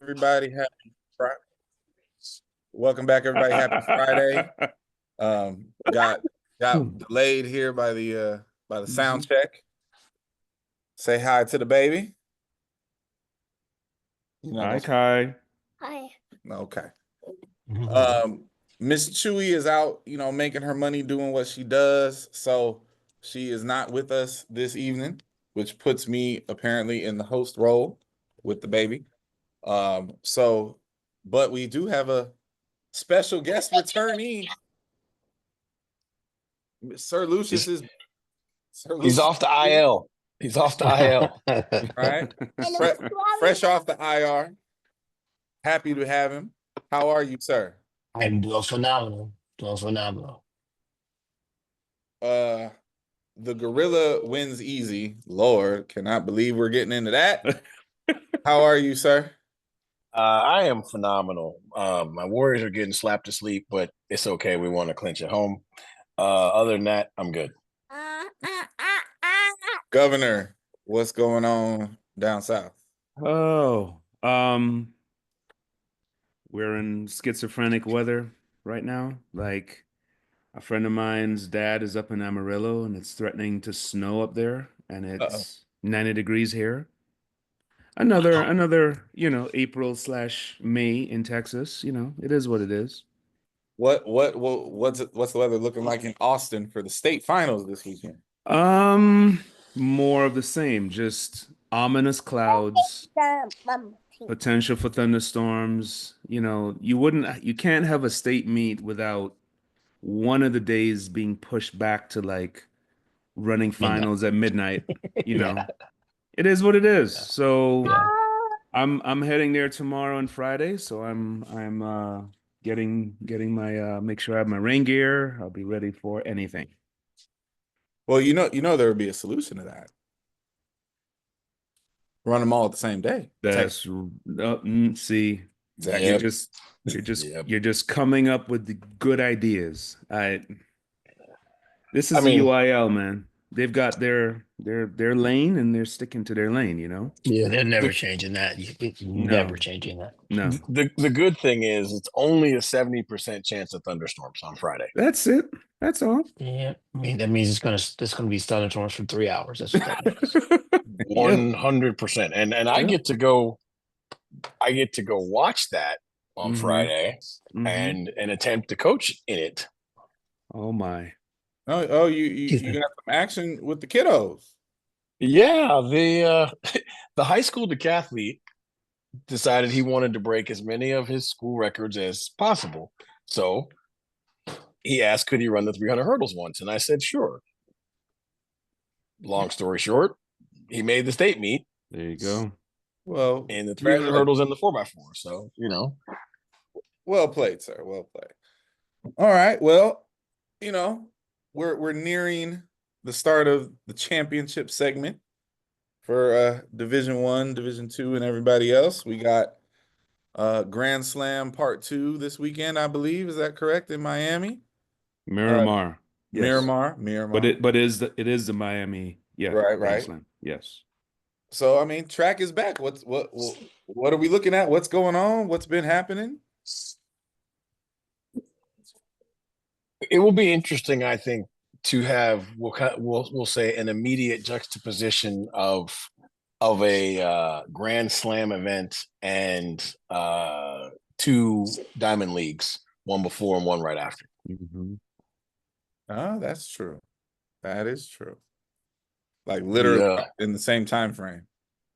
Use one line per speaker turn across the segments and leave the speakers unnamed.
Everybody. Happy Friday. Welcome back, everybody. Happy Friday. Got delayed here by the sound check. Say hi to the baby.
Hi, Kai.
Hi.
Okay. Miss Chewy is out, making her money doing what she does. So she is not with us this evening, which puts me apparently in the host role with the baby. But we do have a special guest returnee. Sir Lucious is
He's off the IL. He's off the IL.
All right. Fresh off the IR. Happy to have him. How are you, sir?
I'm doing phenomenal. Doing phenomenal.
The gorilla wins easy. Lord, cannot believe we're getting into that. How are you, sir?
I am phenomenal. My Warriors are getting slapped to sleep, but it's okay. We want to clinch at home. Other than that, I'm good.
Governor, what's going on down south?
Oh, we're in schizophrenic weather right now. Like a friend of mine's dad is up in Amarillo and it's threatening to snow up there, and it's 90 degrees here. Another, April/May in Texas. It is what it is.
What's the weather looking like in Austin for the state finals this weekend?
More of the same, just ominous clouds, potential for thunderstorms. You can't have a state meet without one of the days being pushed back to like running finals at midnight. It is what it is. So I'm heading there tomorrow and Friday. So I'm getting my make sure I have my rain gear. I'll be ready for anything.
Well, there would be a solution to that. Run them all at the same day.
That's see,
Exactly.
you're just coming up with the good ideas. This is the UIL, man. They've got their lane and they're sticking to their lane,
Yeah, they're never changing that. Never changing that.
No.
The good thing is it's only a 70% chance of thunderstorms on Friday.
That's it. That's all.
Yeah. I mean, that means it's gonna be thunderstorms for 3 hours. That's what that means. 100%. And I get to go watch that on Friday and attempt to coach in it.
Oh my.
Oh, you got some action with the kiddos.
Yeah, the high school decathlete decided he wanted to break as many of his school records as possible. So he asked, could he run the 300 hurdles once? And I said, sure. Long story short, he made the state meet.
There you go.
Well,
and the 300 hurdles in the 4x4. So,
Well played, sir. Well played. All right. Well, we're nearing the start of the championship segment for Division I, Division II, and everybody else. We got Grand Slam Part 2 this weekend, I believe. Is that correct? In Miami?
Miramar.
Yes. Miramar.
But it is the Miami. Yeah.
Right.
Grand Slam. Yes.
So I mean, track is back. What are we looking at? What's going on? What's been happening?
It will be interesting, I think, to have we'll say an immediate juxtaposition of a Grand Slam event and 2 Diamond Leagues, one before and one right after.
Oh, that's true. That is true. Like literally in the same time frame.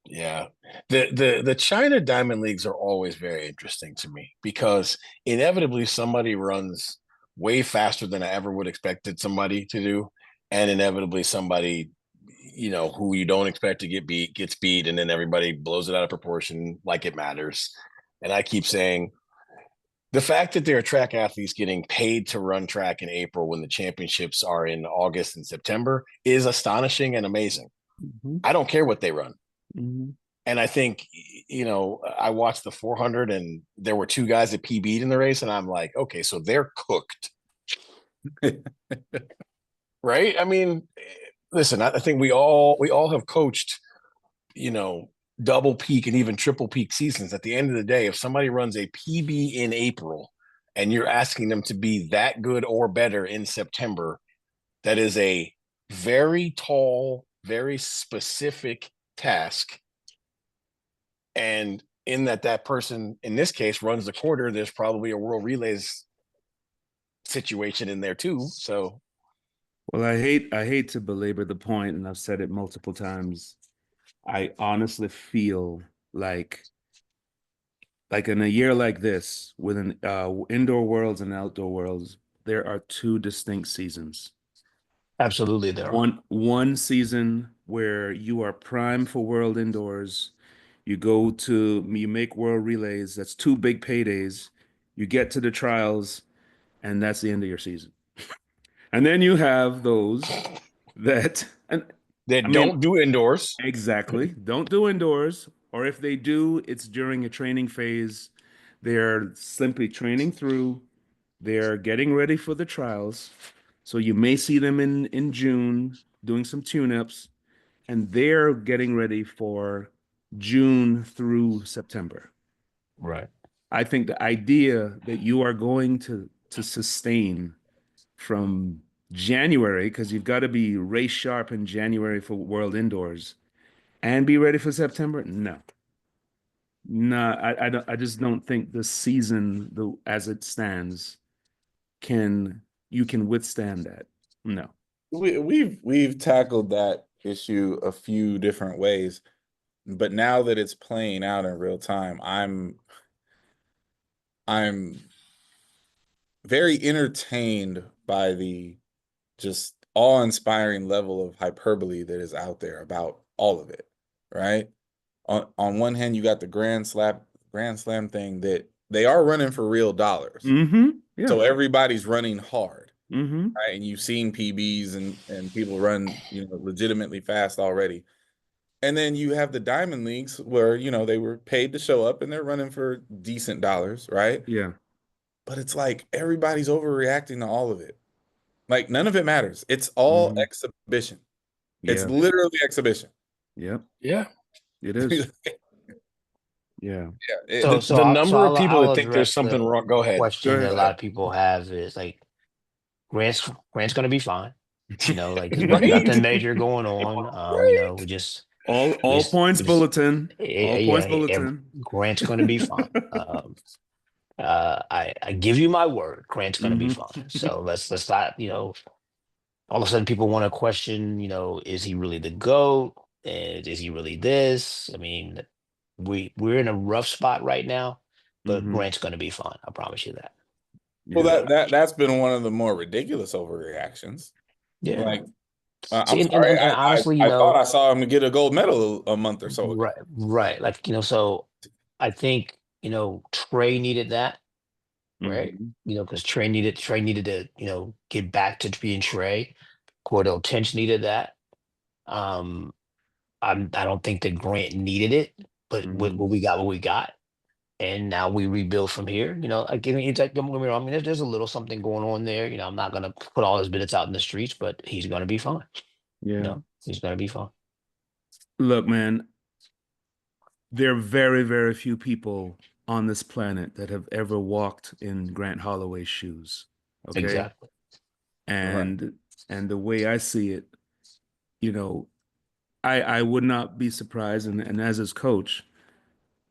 Yeah. The China Diamond Leagues are always very interesting to me because inevitably somebody runs way faster than I ever would expected somebody to do. And inevitably somebody, who you don't expect to gets beat, and then everybody blows it out of proportion like it matters. And I keep saying the fact that there are track athletes getting paid to run track in April when the championships are in August and September is astonishing and amazing. I don't care what they run. And I think, I watched the 400 and there were 2 guys that PB'd in the race. And I'm like, okay, so they're cooked. Right? I mean, listen, I think we all have coached, double peak and even triple peak seasons. At the end of the day, if somebody runs a PB in April and you're asking them to be that good or better in September, that is a very tall, very specific task. And in that person, in this case, runs the quarter, there's probably a World Relays situation in there too. So,
Well, I hate to belabor the point, and I've said it multiple times. I honestly feel like in a year like this, with an indoor worlds and outdoor worlds, there are two distinct seasons.
Absolutely, there are.
One season where you are prime for world indoors. You make world relays. That's two big paydays. You get to the trials, and that's the end of your season. And then you have those that, and
that
I mean,
don't do indoors.
exactly, don't do indoors, or if they do, it's during a training phase. They're simply training through. They're getting ready for the trials. So you may see them in June doing some tune-ups, and they're getting ready for June through September.
Right.
I think the idea that you are going to sustain from January, because you've got to be race sharp in January for World Indoors and be ready for September. No, I just don't think the season, as it stands, you can withstand that. No.
We've tackled that issue a few different ways, but now that it's playing out in real time, I'm very entertained by the just awe-inspiring level of hyperbole that is out there about all of it, right? On one hand, you got the Grand Slam thing that they are running for real dollars.
Mm-hmm. Yeah.
So everybody's running hard.
Mm-hmm.
Right. And you've seen PBs and people run, legitimately fast already. And then you have the Diamond Leagues where, they were paid to show up and they're running for decent dollars, right?
Yeah.
But it's like everybody's overreacting to all of it. Like none of it matters. It's all exhibition. It's
Yeah.
literally exhibition.
Yep.
Yeah.
It is. Yeah.
Yeah.
The number of people
I'll
that think there's
address
something
the
wrong. Go ahead.
question that a
Go
lot
ahead.
of people have is like Grant's going to be fine. Like there's
Right?
nothing major going on.
Right.
We just
All points bulletin. All points bulletin.
Grant's going to be fine. I give you my word, Grant's going to be fine. So let's not, all of a sudden people want to question, is he really the GOAT? And is he really this? I mean, we're in a rough spot right now, but Grant's going to be fine. I promise you that.
Well, that's been one of the more ridiculous overreactions.
Yeah.
Like,
See,
I'm sorry.
and honestly,
I thought I saw him get a gold medal a month or so ago.
right. Like, so I think, Trey needed that, right? Because Trey needed to, get back to being Trey. Cordell Tinch needed that. I don't think that Grant needed it, but what we got. And now we rebuild from here. Again, it's like, don't get me wrong, I mean, there's a little something going on there. I'm not gonna put all his minutes out in the streets, but he's gonna be fine.
Yeah.
He's gonna be fine.
Look, man, there are very, very few people on this planet that have ever walked in Grant Holloway's shoes. Okay.
Exactly.
And the way I see it, I would not be surprised, and as his coach,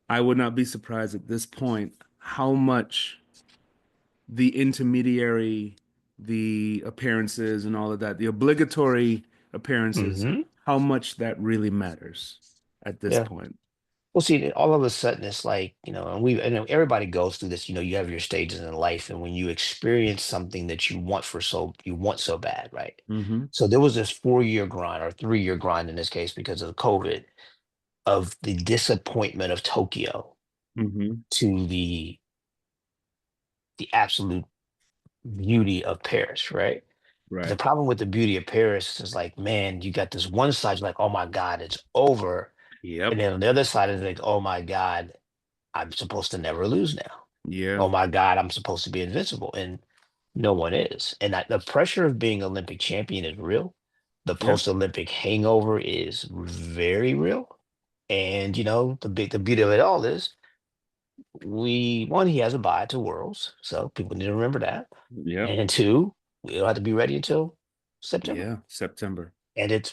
I would not be surprised at this point how much the intermediary, the appearances and all of that, the obligatory appearances, how much that really matters at this point.
Well, see, all of a sudden it's like, and everybody goes through this, you have your stages in life, and when you experience something that you want so bad, right? So there was this 4-year grind or 3-year grind in this case because of COVID, of the disappointment of Tokyo to the absolute beauty of Paris, right?
Right.
The problem with the beauty of Paris is like, man, you got this one side, you're like, oh my God, it's over.
Yep.
And then on the other side is like, oh my God, I'm supposed to never lose now.
Yeah.
Oh my God, I'm supposed to be invincible. And no one is. And the pressure of being Olympic champion is real. The post-Olympic hangover is very real. And the beauty of it all is he has a bye to Worlds, so people need to remember that.
Yep.
And two, we don't have to be ready until September.
Yeah, September.
And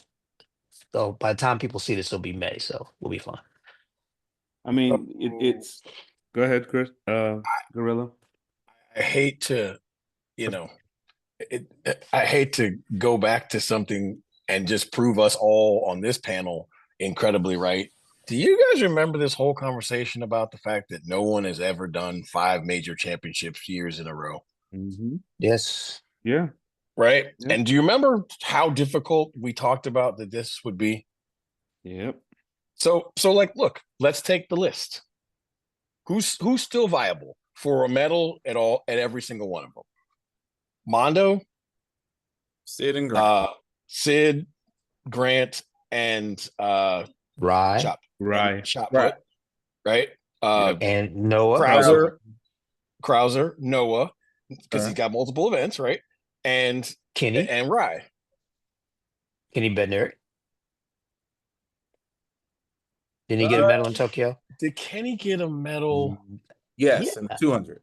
so by the time people see this, it'll be May, so we'll be fine.
I mean, it's. Go ahead, Chris. Gorilla.
I hate to, I hate to go back to something and just prove us all on this panel incredibly right. Do you guys remember this whole conversation about the fact that no one has ever done 5 major championships years in a row?
Mm-hmm.
Yes.
Yeah.
Right.
Yep.
And do you remember how difficult we talked about that this would be?
Yep.
So like, look, let's take the list. Who's still viable for a medal at every single one of them? Mondo,
Sid and Grant.
Sid, Grant, and
Rye.
Shot put, right?
And Noah.
Krauser, Noah, because he's got multiple events, right? And
Kenny.
And Rye.
Kenny Bednarik. Didn't he get a medal in Tokyo?
Did Kenny get a medal?
Yes, in 200.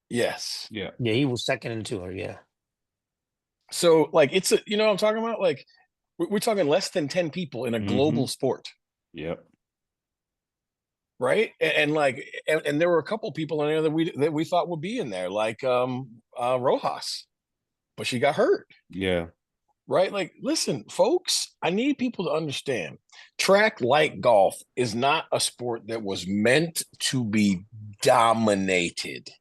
Yes.
Yeah.
Yeah, he was second in 200, yeah.
So, like, it's what I'm talking about? Like, we're talking less than 10 people in a global sport.
Yep.
Right. And there were a couple people in there that we thought would be in there, like Rojas, but she got hurt.
Yeah.
Right. Like, listen, folks, I need people to understand track like golf is not a sport that was meant to be dominated.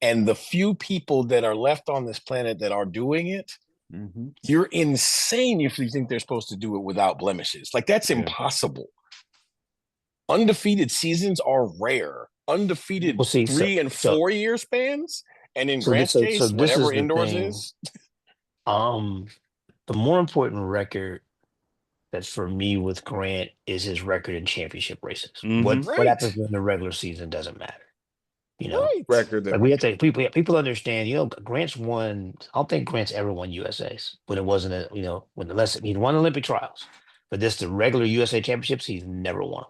And the few people that are left on this planet that are doing it, you're insane if you think they're supposed to do it without blemishes. Like, that's impossible. Undefeated seasons are rare. Undefeated 3 and 4 year spans. And in Grant's case, whatever indoors is.
The more important record that's for me with Grant is his record in championship races. What happens in the regular season doesn't matter.
Record that
like we have to people understand, Grant's won. I don't think Grant's ever won USAs when it wasn't he'd won Olympic trials, but the regular USA championships, he's never won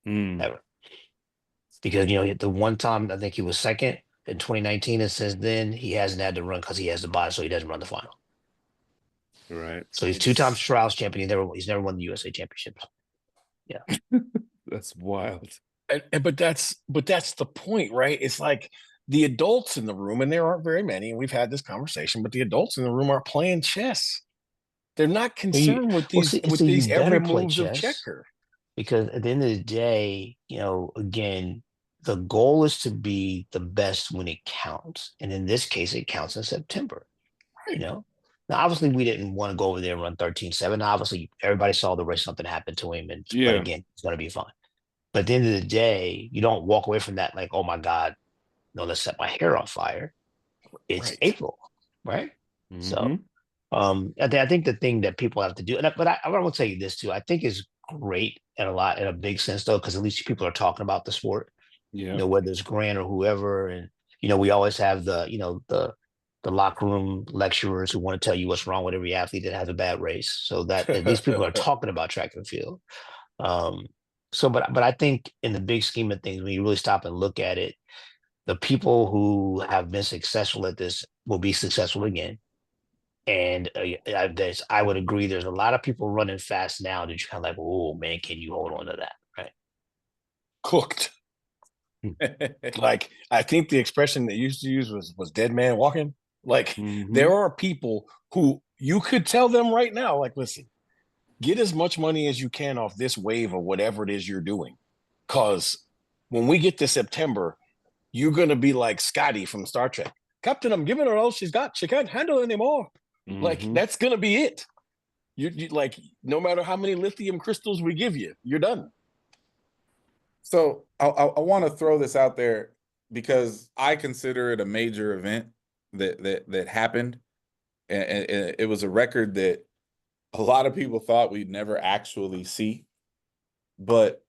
them. Ever. Because the one time I think he was second in 2019, and since then he hasn't had to run because he has the bye, so he doesn't run the final.
Right.
So he's 2 times trials champion. He's never won the USA championships. Yeah.
That's wild.
But that's the point, right? It's like the adults in the room, and there aren't very many, and we've had this conversation, but the adults in the room are playing chess. They're not concerned with these every moves of checker.
Because at the end of the day, again, the goal is to be the best when it counts. And in this case, it counts in September. Right. Now, obviously, we didn't want to go over there and run 13-7. Obviously, everybody saw the race, something happened to him. But again, it's going to be fine. But at the end of the day, you don't walk away from that like, oh, my God, let's set my hair on fire. It's April, right? So I think the thing that people have to do, but I want to tell you this, too. I think is great in a big sense, though, because at least people are talking about the sport.
Yeah.
Whether it's Grant or whoever. And, we always have the locker room lecturers who want to tell you what's wrong with every athlete that has a bad race. So that at least people are talking about track and field. But I think in the big scheme of things, when you really stop and look at it, the people who have been successful at this will be successful again. And I would agree. There's a lot of people running fast now that you're kind of like, oh man, can you hold on to that? Right?
Cooked. Like, I think the expression they used to use was dead man walking. Like, there are people who you could tell them right now, like, listen, get as much money as you can off this wave or whatever it is you're doing. Because when we get to September, you're going to be like Scotty from Star Trek. Captain, I'm giving her all she's got. She can't handle anymore. Like, that's going to be it. You like, no matter how many lithium crystals we give you, you're done.
So I want to throw this out there because I consider it a major event that happened. And it was a record that a lot of people thought we'd never actually see. But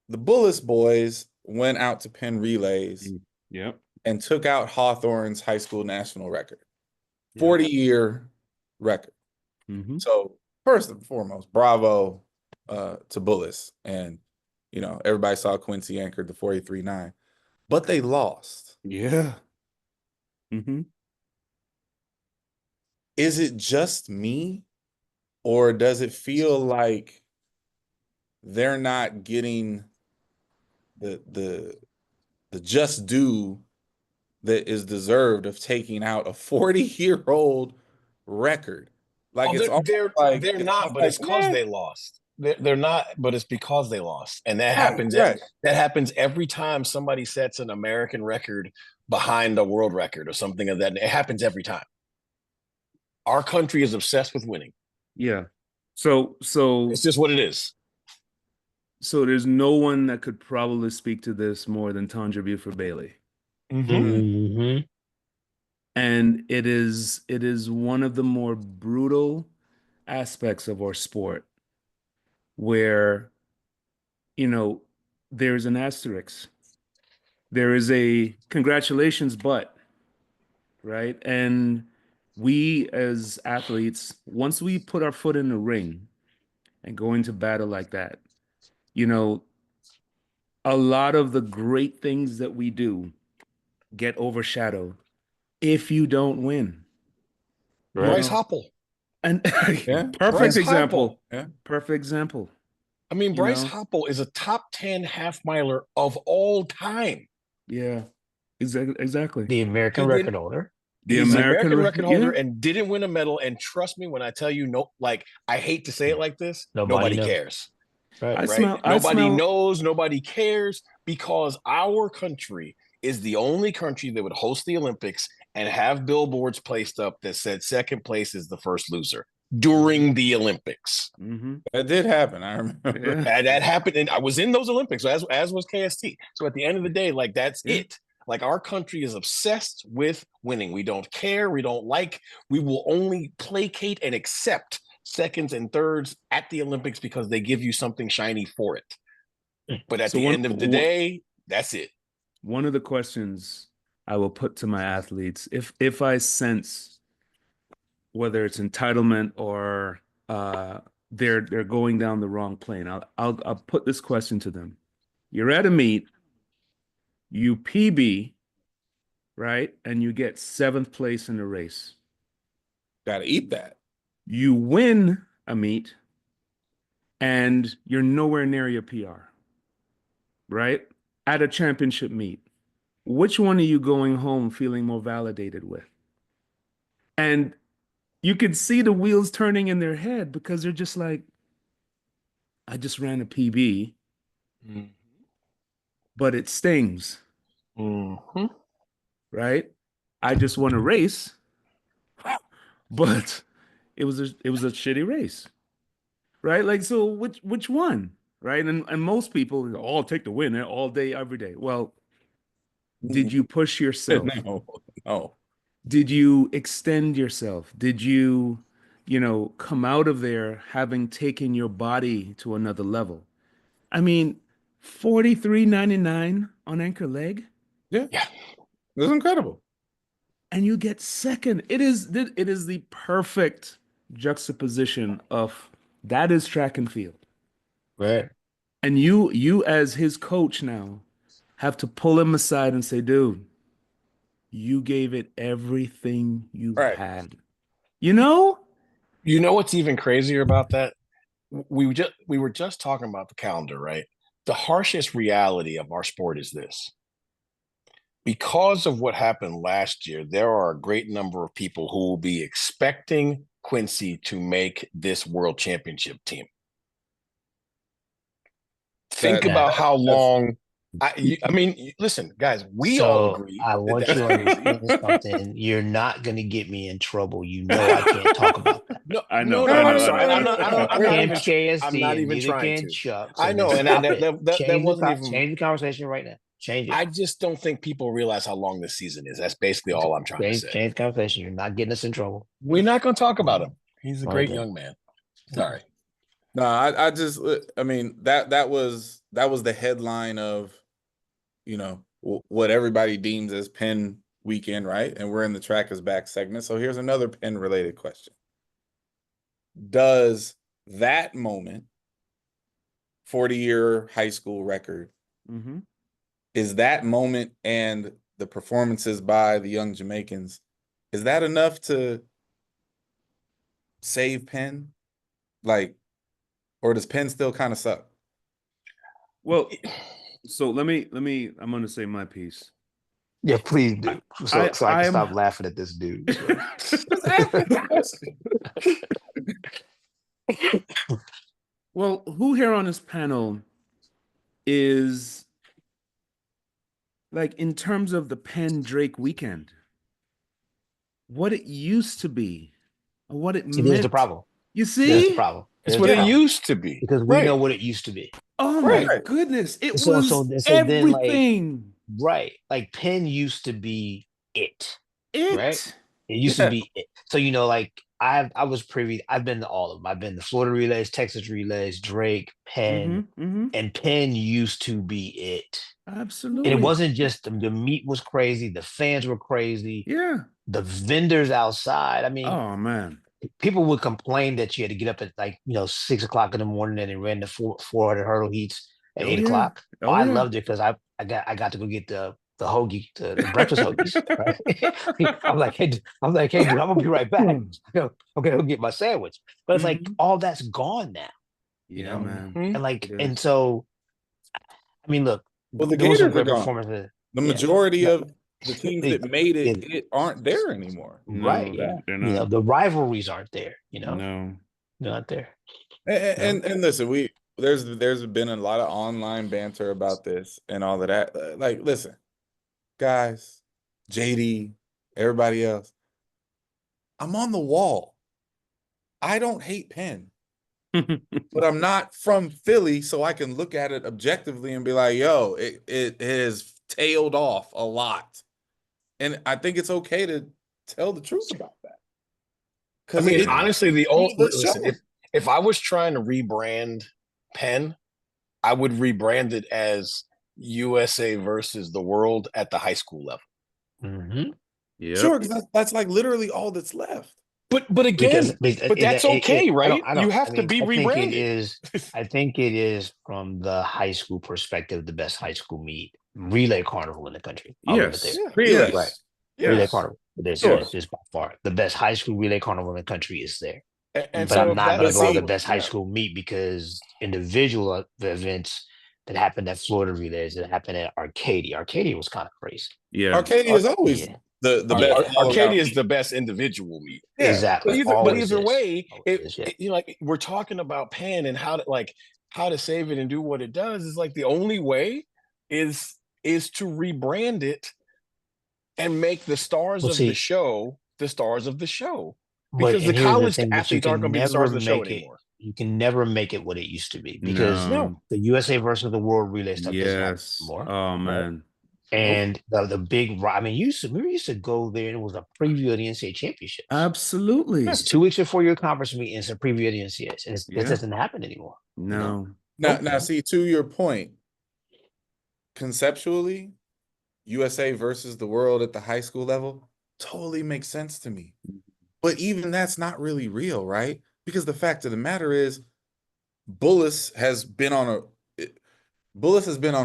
the Bullis boys went out to Penn Relays and took out Hawthorne's high school national record, 40-year record. So first and foremost, bravo to Bullis, and everybody saw Quincy anchored the 43.9, but they lost.
Yeah. Mm-hmm.
Is it just me, or does it feel like they're not getting the just due that is deserved of taking out a 40-year-old record? Like
Oh,
it's almost like
they're not, but it's because they lost. They're not, but it's because they lost, and that happens.
right.
That happens every time somebody sets an American record behind a world record or something of that. It happens every time. Our country is obsessed with winning.
Yeah. So
It's just what it is.
So there's no one that could probably speak to this more than Tondra Buford Bailey.
Mm-hmm.
And it is one of the more brutal aspects of our sport where, there's an asterisk. There is a congratulations, but, right? And we as athletes, once we put our foot in the ring and go into battle like that, a lot of the great things that we do get overshadowed if you don't win.
Bryce Hoppel.
And
Yeah.
perfect
Bryce
example.
Hoppel.
Yeah.
Perfect example.
I mean, Bryce Hoppel is a top 10 half miler of all time.
Yeah. Exactly.
The American record holder.
He's the American record holder
yeah.
and didn't win a medal. And trust me when I tell you, no, like I hate to say it like this, nobody cares.
Right.
Nobody knows, nobody cares, because our country is the only country that would host the Olympics and have billboards placed up that said second place is the first loser during the Olympics.
Mm-hmm.
That did happen. I remember.
Yeah.
That happened, and I was in those Olympics, as was KST. So at the end of the day, like that's it. Like our country is obsessed with winning. We don't care. We don't like. We will only placate and accept seconds and thirds at the Olympics because they give you something shiny for it. But at the end of the day, that's it.
One of the questions I will put to my athletes, if I sense whether it's entitlement or they're going down the wrong plane, I'll put this question to them. You're at a meet, you PB, right? And you get 7th place in the race.
Gotta eat that.
You win a meet and you're nowhere near your PR, right? At a championship meet. Which one are you going home feeling more validated with? And you could see the wheels turning in their head because they're just like, I just ran a PB, but it stings, right? I just won a race, but it was a shitty race, right? Like, so which one, right? And most people, I'll take the win all day, every day. Well, did you push yourself?
No.
Did you extend yourself? Did you, come out of there having taken your body to another level? I mean, 43.99 on anchor leg.
Yeah. It was incredible.
And you get second. It is the perfect juxtaposition of that is track and field.
Right.
And you as his coach now have to pull him aside and say, dude, you gave it everything you had. You know
what's even crazier about that? We were just talking about the calendar, right? The harshest reality of our sport is this. Because of what happened last year, there are a great number of people who will be expecting Quincy to make this world championship team. Think about how long. I mean, listen, guys, we all agree.
I want you to understand something. You're not going to get me in trouble. You know I can't talk about that.
No,
I know.
I'm sorry. I'm not
even
even trying to.
Chuck.
So I know, and that wasn't even.
Change the conversation right now. Change it.
I just don't think people realize how long this season is. That's basically all I'm trying to say.
Change the conversation. You're not getting us in trouble.
We're not going to talk about him. He's a great young man. Sorry.
No, I mean, that was the headline of, what everybody deems as Penn weekend, right? And we're in the Track is Back segment. So here's another Penn related question. Does that moment 40-year high school record. Is that moment and the performances by the young Jamaicans, is that enough to save Penn? Like, or does Penn still kind of suck?
Well, so let me I'm going to say my piece.
Yeah, please do. So I can
am
stop laughing at this dude.
Well, who here on this panel is like, in terms of the Penn Drake weekend, what it used to be, or what it
See,
meant?
there's the problem.
You
There's the
see?
problem.
It's
There's
what
the
it
problem.
used to be.
Because we know what it used to be.
Oh
Right.
my goodness. It
So
was
then,
everything.
right. Like Penn used to be it.
It.
Right? It used to be it. So, you know, like I was privy, I've been to all of them. I've been to Florida Relays, Texas Relays, Drake, Penn, and Penn used to be it.
Absolutely.
And it wasn't just the meat was crazy, the fans were crazy.
Yeah.
The vendors outside. I mean,
oh man,
people would complain that you had to get up at, like, 6 o'clock in the morning and then ran the 400 hurdle heats at 8 o'clock. I loved it because I got to go get the hoagie, the breakfast hoagies. Right? I'm like, hey, dude, I'm gonna be right back. Okay, I'll get my sandwich. But it's like all that's gone now.
Yeah, man.
And like, and so, I mean, look,
well, the
there was some
Gators are
great
gone.
performances.
The majority of the teams that made it aren't there anymore.
Right.
No,
Yeah.
they're not.
The rivalries aren't there.
No.
They're not there.
And listen, there's been a lot of online banter about this and all of that. Like, listen, guys, JD, everybody else, I'm on the wall. I don't hate Penn, but I'm not from Philly, so I can look at it objectively and be like, yo, it has tailed off a lot. And I think it's okay to tell the truth about that.
I mean, honestly, listen, if I was trying to rebrand Penn, I would rebrand it as USA versus the world at the high school level.
Sure, because that's like literally all that's left.
But again, but that's okay, right? You have to be rebranded.
I think it is, from the high school perspective, the best high school meet, relay carnival in the country.
Yes.
Relay, right?
Yes.
Relay carnival. There's by far the best high school relay carnival in the country is there.
And
but
so
I'm not going to go to the best high
yeah.
school meet, because individual events that happened at Florida Relays, that happened at Arcadia. Arcadia was kind of crazy.
Yeah.
Arcadia is always the best.
Arcadia is the best individual meet.
Yeah. Exactly.
But either way, like, we're talking about Penn and how to save it and do what it does, is like the only way is to rebrand it and make the stars of the show the stars of the show. Because the college athletes aren't going to be the stars of the show anymore.
You can never make it what it used to be, because the USA versus the world relay stuff is not more.
Oh man.
And the big, I mean, we used to go there, and it was a preview of the NCAA championships.
Absolutely.
It's 2 weeks before your conference meeting. It's a preview of the NCAAs. And it doesn't happen anymore.
No.
Now, see, to your point, conceptually, USA versus the world at the high school level totally makes sense to me. But even that's not really real, right? Because the fact of the matter is, Bullis has been on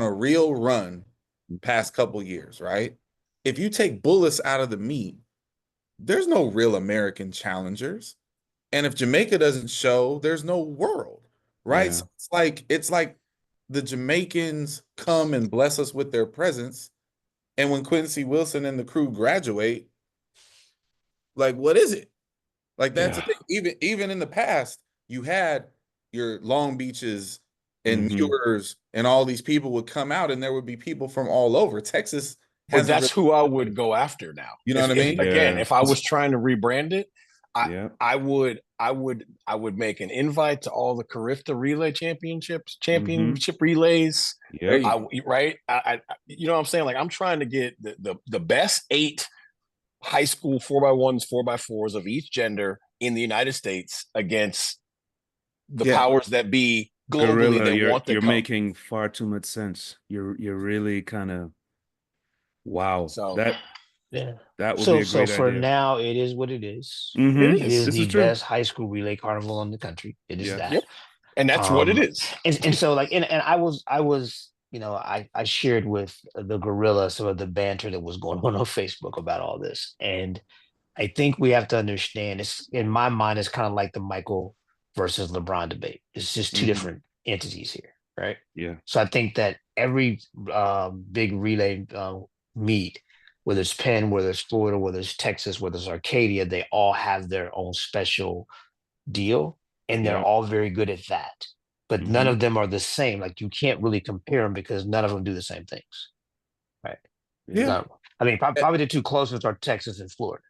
a real run past couple years, right? If you take Bullis out of the meet, there's no real American challengers. And if Jamaica doesn't show, there's no world, right?
Yeah.
So it's like the Jamaicans come and bless us with their presence. And when Quincy Wilson and the crew graduate, like, what is it? Like, that's the thing. Even in the past, you had your Long Beaches and Muirs and all these people would come out, and there would be people from all over. Texas
But that's who I would go after now.
You know what I mean?
Again, if I was trying to rebrand it, I would make an invite to all the Carifta relay championship relays. Right? I you know what I'm saying? Like, I'm trying to get the best 8 high school 4x1s, 4x4s of each gender in the United States against the powers that be globally.
Gorilla, you're making far too much sense. You're really kind of that would be a great idea.
So for now, it is what it is.
It
is the best high school relay carnival in the country. It is that.
And that's what it is.
And so like, and I was, you know, I shared with the gorilla some of the banter that was going on Facebook about all this. And I think we have to understand it's, in my mind, it's kind of like the Michael versus LeBron debate. It's just two different entities here, right?
Yeah.
So I think that every big relay meet, whether it's Penn, whether it's Florida, whether it's Texas, whether it's Arcadia, they all have their own special deal, and they're all very good at that. But none of them are the same. Like you can't really compare them because none of them do the same things, right?
Yeah.
No. I mean, probably the two closest are Texas and Florida,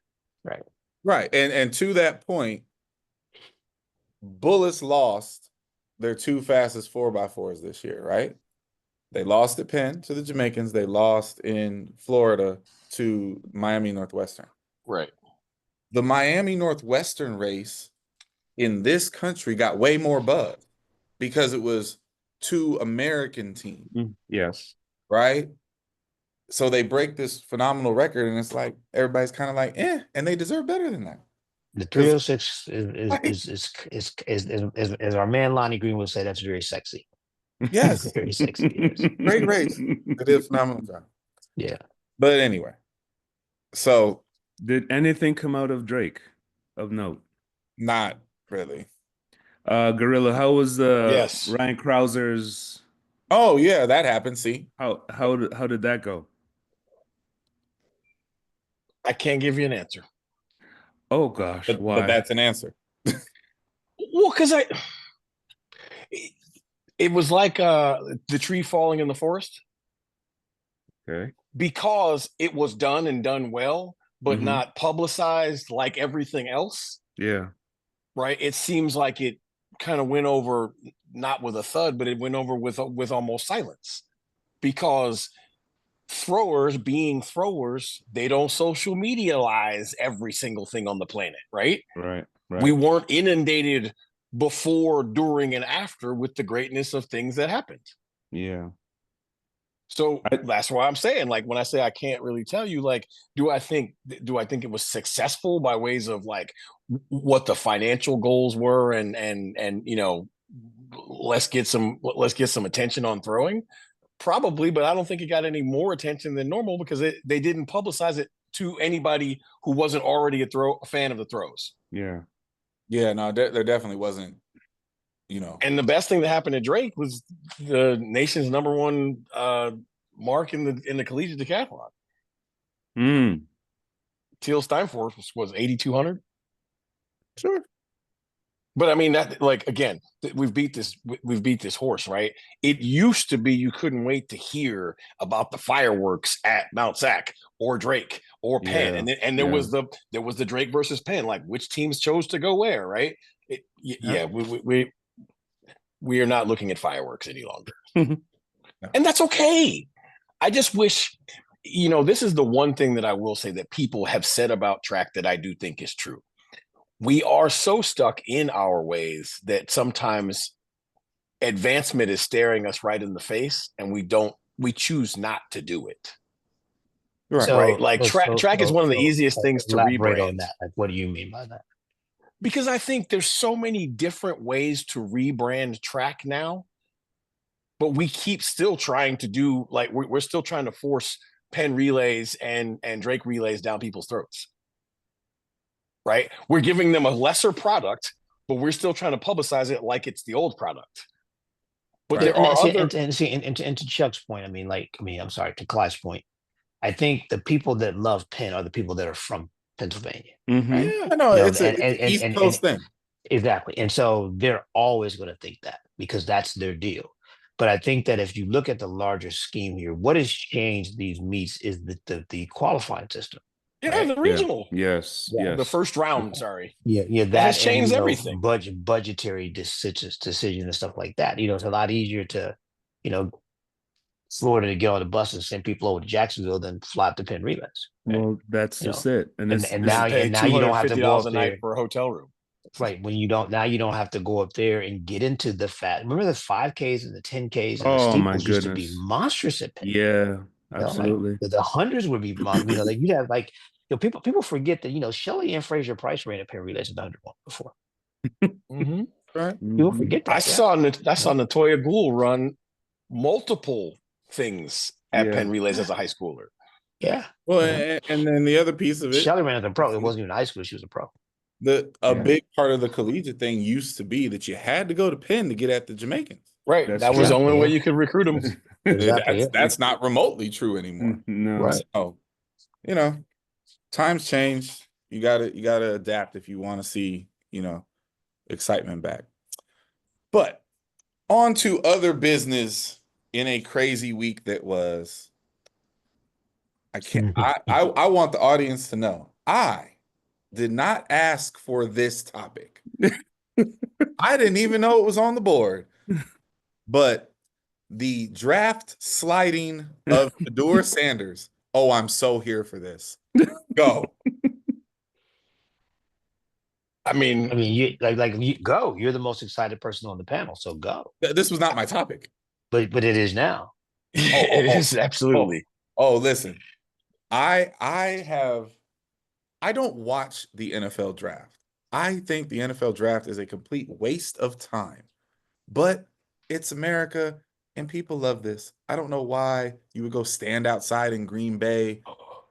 right?
Right. And to that point, Bullets lost their two fastest 4x4s this year, right? They lost at Penn to the Jamaicans. They lost in Florida to Miami Northwestern.
Right.
The Miami Northwestern race in this country got way more buzz because it was two American teams.
Yes.
Right? So they break this phenomenal record, and it's like everybody's kind of like, and they deserve better than that.
The 306 is our man Lonnie Green would say, that's very sexy.
Yes.
Very sexy. Yes.
Great race. They did a phenomenal job.
Yeah.
But anyway, so
did anything come out of Drake of note?
Not really.
Gorilla, how was
Yes.
Ryan Krauser's?
Oh yeah, that happened. See,
how did that go?
I can't give you an answer.
Oh gosh, why?
but that's an answer.
Well, because it was like the tree falling in the forest.
Okay.
Because it was done and done well, but not publicized like everything else.
Yeah.
Right. It seems like it kind of went over, not with a thud, but it went over with almost silence, because throwers being throwers, they don't social medialize every single thing on the planet. Right.
Right.
We weren't inundated before, during, and after with the greatness of things that happened.
Yeah.
So that's why I'm saying, like, when I say I can't really tell you, like, do I think it was successful by ways of like what the financial goals were, and you know, let's get some attention on throwing? Probably, but I don't think it got any more attention than normal because they didn't publicize it to anybody who wasn't already a fan of the throws.
Yeah.
Yeah, no, there definitely wasn't, you know.
And the best thing that happened to Drake was the nation's #1 mark in the collegiate decathlon. Teal Steinfort was 8,200.
Sure.
But I mean, that, like, again, we've beat this horse, right? It used to be you couldn't wait to hear about the fireworks at Mount Sac or Drake or Penn, and there was the Drake versus Penn, like which teams chose to go where, right? We are not looking at fireworks any longer, and that's okay. I just wish, you know, this is the one thing that I will say that people have said about track that I do think is true. We are so stuck in our ways that sometimes advancement is staring us right in the face, and we choose not to do it.
Right.
So,
right. Like track is one of the easiest things to rebrand.
On that. Like, what do you mean by that?
Because I think there's so many different ways to rebrand track now, but we keep still trying to do, like, we're still trying to force Penn relays and Drake relays down people's throats. Right? We're giving them a lesser product, but we're still trying to publicize it like it's the old product. But there are other...
And to Chuck's point, I'm sorry, to Clyde's point, I think the people that love Penn are the people that are from Pennsylvania. Right?
Yeah, no, it's an East Coast thing.
Exactly. And so they're always going to think that because that's their deal. But I think that if you look at the larger scheme here, what has changed these meets is the qualifying system.
Yeah,
right?
the regional.
Yeah. Yes.
The first round, sorry.
Yeah, that
has changed everything.
Budgetary decisions and stuff like that. You know, it's a lot easier to, you know, Florida to get on the bus and send people over to Jacksonville than fly up to Penn relays. Right?
Well, that's just it. And
now you don't have to go up there
for a hotel room.
Right. You don't have to go up there and get into the remember the 5Ks and the 10Ks and the steeples used to be monstrous at Penn.
Yeah, absolutely.
You know, like the hundreds would be, you know, like you'd have like, you know, people forget that, you know, Shelley and Fraser Price ran at Penn relays at the 101 before.
Right.
People forget that.
I saw Natoya Gould run multiple things at Penn Relays as a high schooler.
Yeah.
Well, and then the other piece of it,
Shelly ran as a pro. It wasn't even high school. She was a pro.
A big part of the collegiate thing used to be that you had to go to Penn to get at the Jamaicans.
Right. That was the only way you could recruit them.
Exactly.
That's not remotely true anymore.
No.
Right.
So, you know, times change. You gotta adapt if you want to see, excitement back. But on to other business in a crazy week that was. I want the audience to know I did not ask for this topic. I didn't even know it was on the board. But the draft sliding of Shadeur Sanders. Oh, I'm so here for this. Go.
I mean,
you go. You're the most excited person on the panel, so go.
This was not my topic.
But it is now.
It is absolutely.
Listen. I don't watch the NFL draft. I think the NFL draft is a complete waste of time. But it's America and people love this. I don't know why you would go stand outside in Green Bay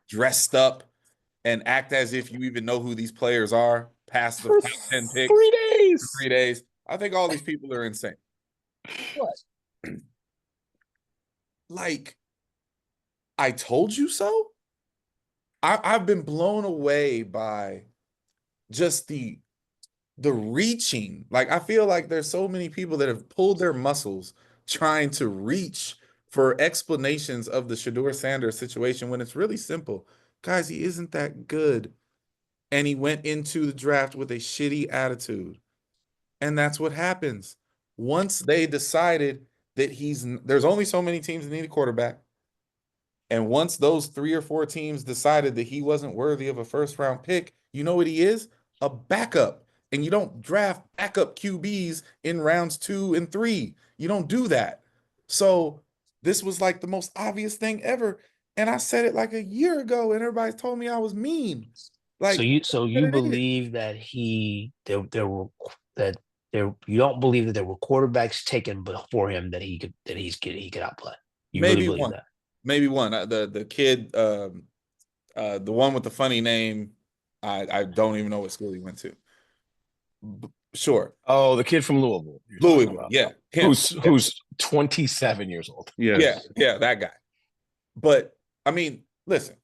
dressed up and act as if you even know who these players are past the top 10 picks.
3 days.
3 days. I think all these people are insane. But, like, I told you so? I've been blown away by just the reaching. Like, I feel like there's so many people that have pulled their muscles trying to reach for explanations of the Shadeur Sanders situation when it's really simple. Guys, he isn't that good. And he went into the draft with a shitty attitude. And that's what happens. Once they decided that there's only so many teams that need a quarterback. And once those 3 or 4 teams decided that he wasn't worthy of a first-round pick, you know what he is? A backup. And you don't draft backup QBs in rounds 2 and 3. You don't do that. So this was like the most obvious thing ever. And I said it like a year ago, and everybody told me I was mean. Like,
so you believe that you don't believe that there were quarterbacks taken before him that he could outplay. You
maybe
really believe
one.
that?
Maybe one. The kid, the one with the funny name, I don't even know what school he went to. Sure.
Oh, the kid from Louisville.
Yeah.
Who's 27 years old.
Yeah, that guy. But I mean, listen,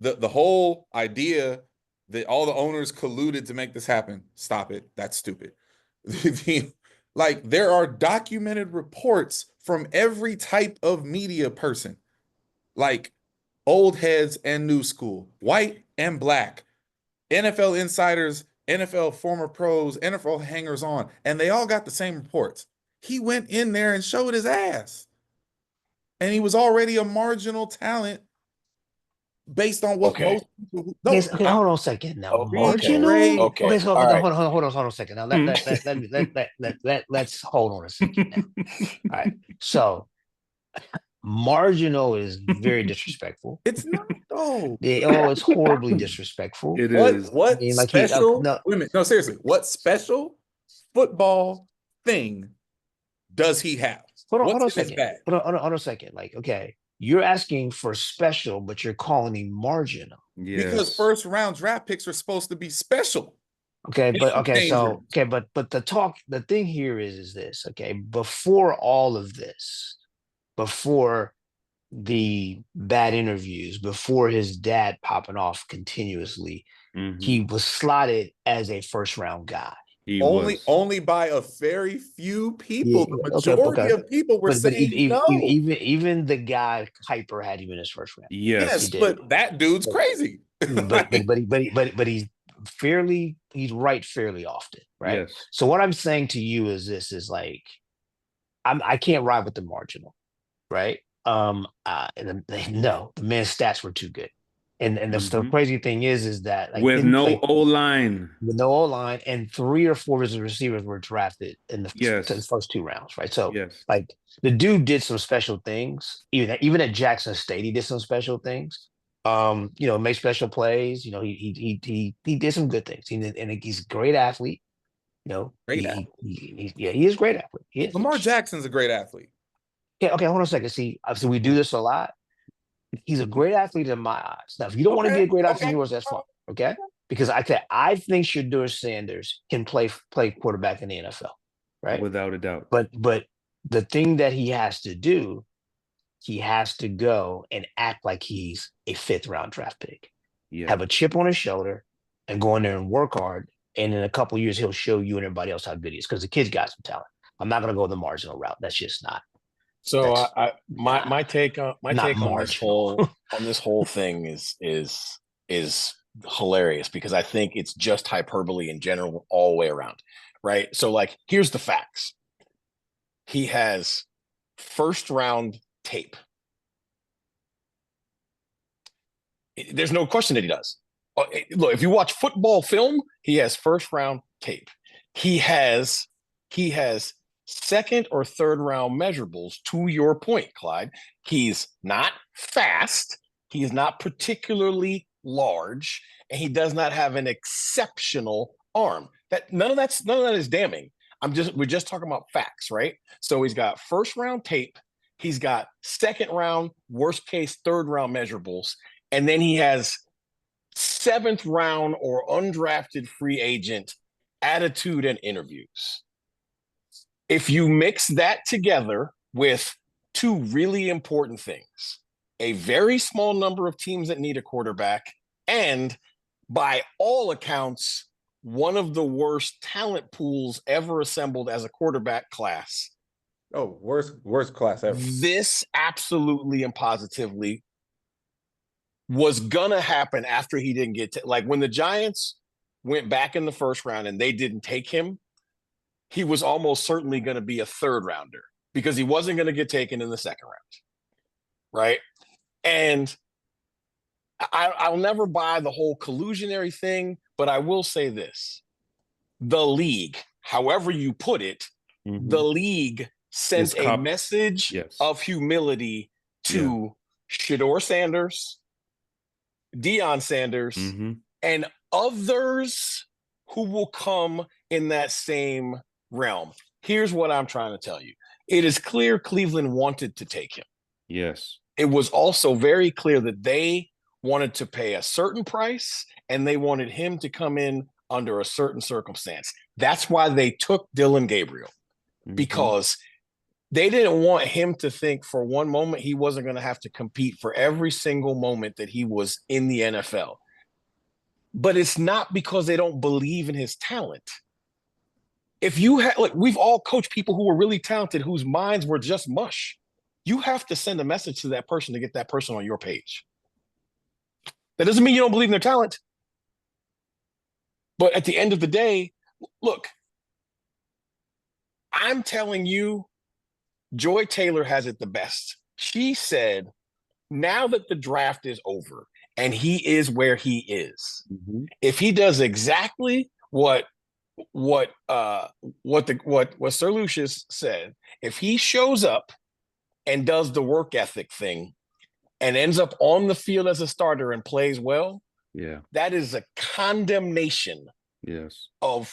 the whole idea that all the owners colluded to make this happen, stop it. That's stupid. Like, there are documented reports from every type of media person, like old heads and new school, white and black, NFL insiders, NFL former pros, NFL hangers on, and they all got the same reports. He went in there and showed his ass. And he was already a marginal talent based on what most people
hold on a second now. Marginal?
Okay.
So hold on a second. Now let's hold on a second now. All right. So marginal is very disrespectful.
It's not though.
It's horribly disrespectful.
It is.
What special? Wait a minute. No, seriously. What special football thing does he have?
Hold on a second. Hold on a second. Like, okay, you're asking for special, but you're calling him marginal.
Yes.
Because first round draft picks are supposed to be special.
Okay, but the thing here is this. Okay, before all of this, before the bad interviews, before his dad popping off continuously, he was slotted as a first round guy.
Only by a very few people. The majority of people were saying no.
Even the guy Kuiper had him in his first round.
Yes, but that dude's crazy.
but he's right fairly often, right?
Yes.
So what I'm saying to you is this: is like, I can't ride with the marginal, right? No, the man's stats were too good. And the crazy thing is that, like,
with no O-line,
and 3 or 4 of his receivers were drafted in the first 2 rounds, right? So, like, the dude did some special things. Even at Jackson State, he did some special things. Made special plays. He did some good things. And he's a great athlete. You know,
Great
yeah, he is a great athlete. He is.
Lamar Jackson's a great athlete.
Yeah, okay, hold on a second. See, obviously we do this a lot. He's a great athlete in my eyes. Now, if you don't want to be a great athlete in yours, that's fine. Okay, because I think Shadeur Sanders can play quarterback in the NFL, right?
Without a doubt.
But the thing that he has to do, he has to go and act like he's a 5th-round draft pick.
Yeah.
Have a chip on his shoulder and go in there and work hard. And in a couple of years, he'll show you and everybody else how good he is, because the kid's got some talent. I'm not going to go the marginal route. That's just not.
So my take on this whole thing is hilarious, because I think it's just hyperbole in general all the way around, right? So like, here's the facts. He has 1st-round tape. There's no question that he does. Look, if you watch football film, he has 1st-round tape. He has 2nd or 3rd-round measurables. To your point, Clyde, he's not fast. He is not particularly large, and he does not have an exceptional arm. None of that is damning. We're just talking about facts, right? So he's got 1st-round tape. He's got 2nd-round, worst case 3rd-round measurables, and then he has 7th-round or undrafted free agent attitude and interviews. If you mix that together with 2 really important things, a very small number of teams that need a quarterback, and by all accounts, one of the worst talent pools ever assembled as a quarterback class.
Oh, worst class ever.
This absolutely and positively was gonna happen after he didn't get like, when the Giants went back in the 1st round and they didn't take him, he was almost certainly going to be a 3rd-rounder, because he wasn't going to get taken in the 2nd round, right? And I'll never buy the whole collusionary thing, but I will say this: the league, however you put it, the league sent a message of humility to Shadeur Sanders, Deion Sanders, and others who will come in that same realm. Here's what I'm trying to tell you. It is clear Cleveland wanted to take him.
Yes.
It was also very clear that they wanted to pay a certain price, and they wanted him to come in under a certain circumstance. That's why they took Dylan Gabriel, because they didn't want him to think for one moment he wasn't going to have to compete for every single moment that he was in the NFL. But it's not because they don't believe in his talent. If you have, like, we've all coached people who were really talented, whose minds were just mush. You have to send a message to that person to get that person on your page. That doesn't mean you don't believe in their talent. But at the end of the day, look, I'm telling you, Joy Taylor has it the best. She said, now that the draft is over and he is where he is, if he does exactly what Sir Lucious said, if he shows up and does the work ethic thing and ends up on the field as a starter and plays well, that is a condemnation of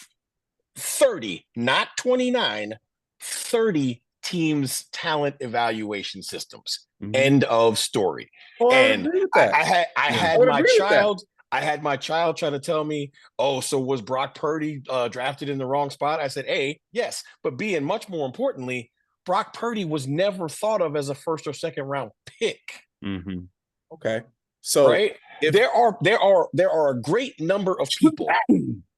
30, not 29, 30 teams' talent evaluation systems. End of story.
Well,
and I had my child trying to tell me, oh, so was Brock Purdy drafted in the wrong spot? I said, A, yes, but B, and much more importantly, Brock Purdy was never thought of as a 1st or 2nd round pick.
Okay. So
right, there are a great number of people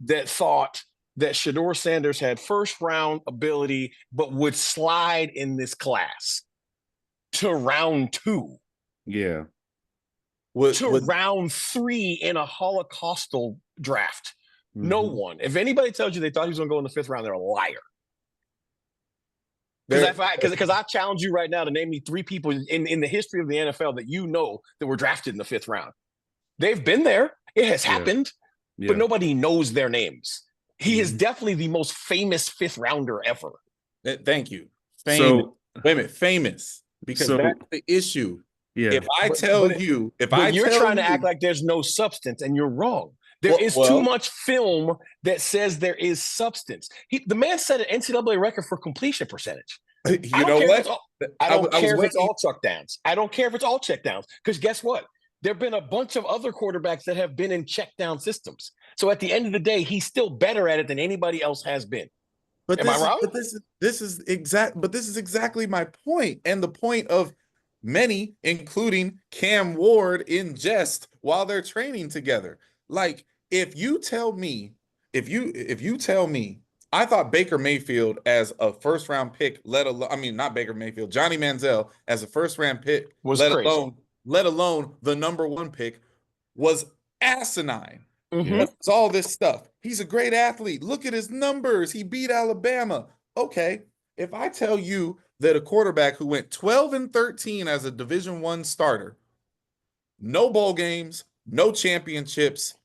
that thought that Shadeur Sanders had 1st-round ability, but would slide in this class to round 2.
Yeah.
Round 3 in a Holocaustal draft. No one. If anybody tells you they thought he was going to go in the 5th round, they're a liar. Because I challenge you right now to name me 3 people in the history of the NFL that you know that were drafted in the 5th round. They've been there. It has happened, but nobody knows their names. He is definitely the most famous 5th rounder ever.
Thank you. Famous. Wait a minute, famous. Because that's the issue.
If I tell you, you're trying to act like there's no substance, and you're wrong. There is too
Well,
much film that says there is substance. The man set an NCAA record for completion percentage.
you know what?
I don't
I was
care if it's
waiting.
all check downs. I don't care if it's all check downs. Because guess what? There have been a bunch of other quarterbacks that have been in check down systems. So at the end of the day, he's still better at it than anybody else has been. Am I wrong?
But this is exactly my point, and the point of many, including Cam Ward, in jest while they're training together. Like, if you tell me, I thought Baker Mayfield as a first round pick, not Baker Mayfield, Johnny Manziel as a first round pick,
Was crazy.
Let alone the number one pick, was asinine.
Mm-hmm.
It's all this stuff. He's a great athlete. Look at his numbers. He beat Alabama. Okay, if I tell you that a quarterback who went 12-13 as a Division I starter, no bowl games, no championships,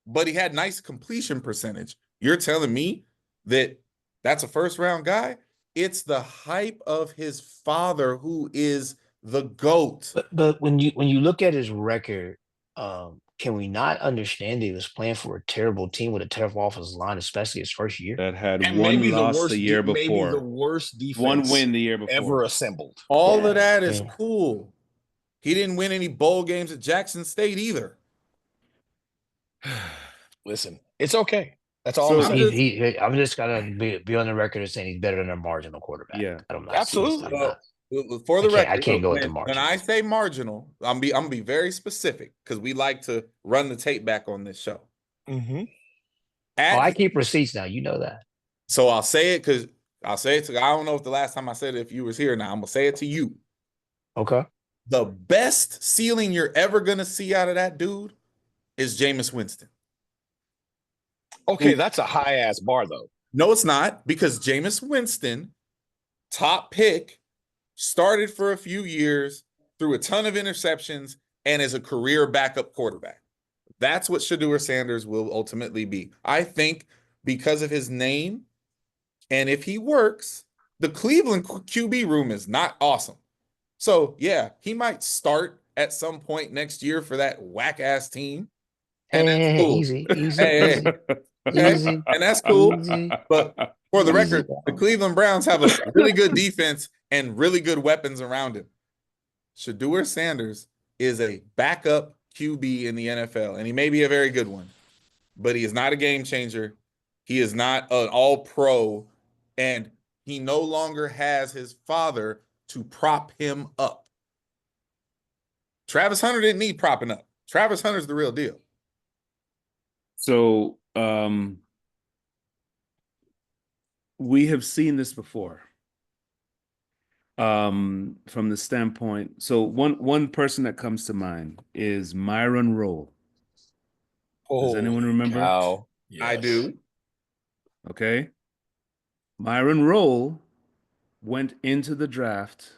but he had nice completion percentage, you're telling me that that's a first round guy? It's the hype of his father who is the GOAT.
But when you look at his record, can we not understand that he was playing for a terrible team with a terrible offensive line, especially his first year?
That had
And
one
maybe
loss the year before.
Maybe the worst defense
One win the year before.
ever assembled.
All of that is cool. He didn't win any bowl games at Jackson State either.
Listen, it's okay. That's all I'm saying.
I'm just gonna be on the record as saying he's better than a marginal quarterback.
Yeah,
absolutely.
For the record,
I can't go with the margin.
When I say marginal, I'm gonna be very specific because we like to run the tape back on this show.
Mm-hmm.
I keep receipts now. You know that.
So I'll say it because I don't know if the last time I said it, if you was here now, I'm gonna say it to you.
Okay.
The best ceiling you're ever gonna see out of that dude is Jameis Winston.
Okay, that's a high ass bar though.
No, it's not, because Jameis Winston, top pick, started for a few years, threw a ton of interceptions, and is a career backup quarterback. That's what Shadeur Sanders will ultimately be. I think because of his name, and if he works, the Cleveland QB room is not awesome. So, yeah, he might start at some point next year for that whack-ass team. And that's cool.
Easy.
Okay,
easy.
And that's cool.
Easy.
But for the record, the Cleveland Browns have a really good defense and really good weapons around him. Shadeur Sanders is a backup QB in the NFL, and he may be a very good one, but he is not a game changer. He is not an all-pro, and he no longer has his father to prop him up. Travis Hunter didn't need propping up. Travis Hunter's the real deal.
So we have seen this before. From the standpoint, so one person that comes to mind is Myron Rolle. Does anyone remember?
Yes.
I do.
Okay. Myron Rolle went into the draft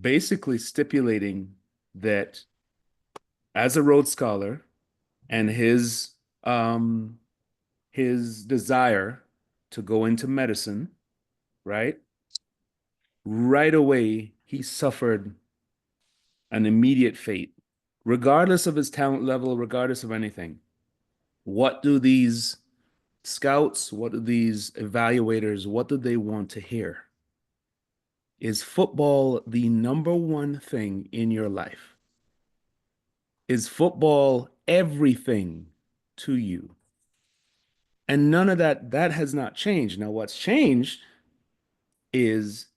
basically stipulating that as a Rhodes Scholar and his desire to go into medicine, right away, he suffered an immediate fate, regardless of his talent level, regardless of anything. What do these scouts, what do these evaluators, what do they want to hear? Is football the number one thing in your life? Is football everything to you? And none of that has not changed. Now, what's changed is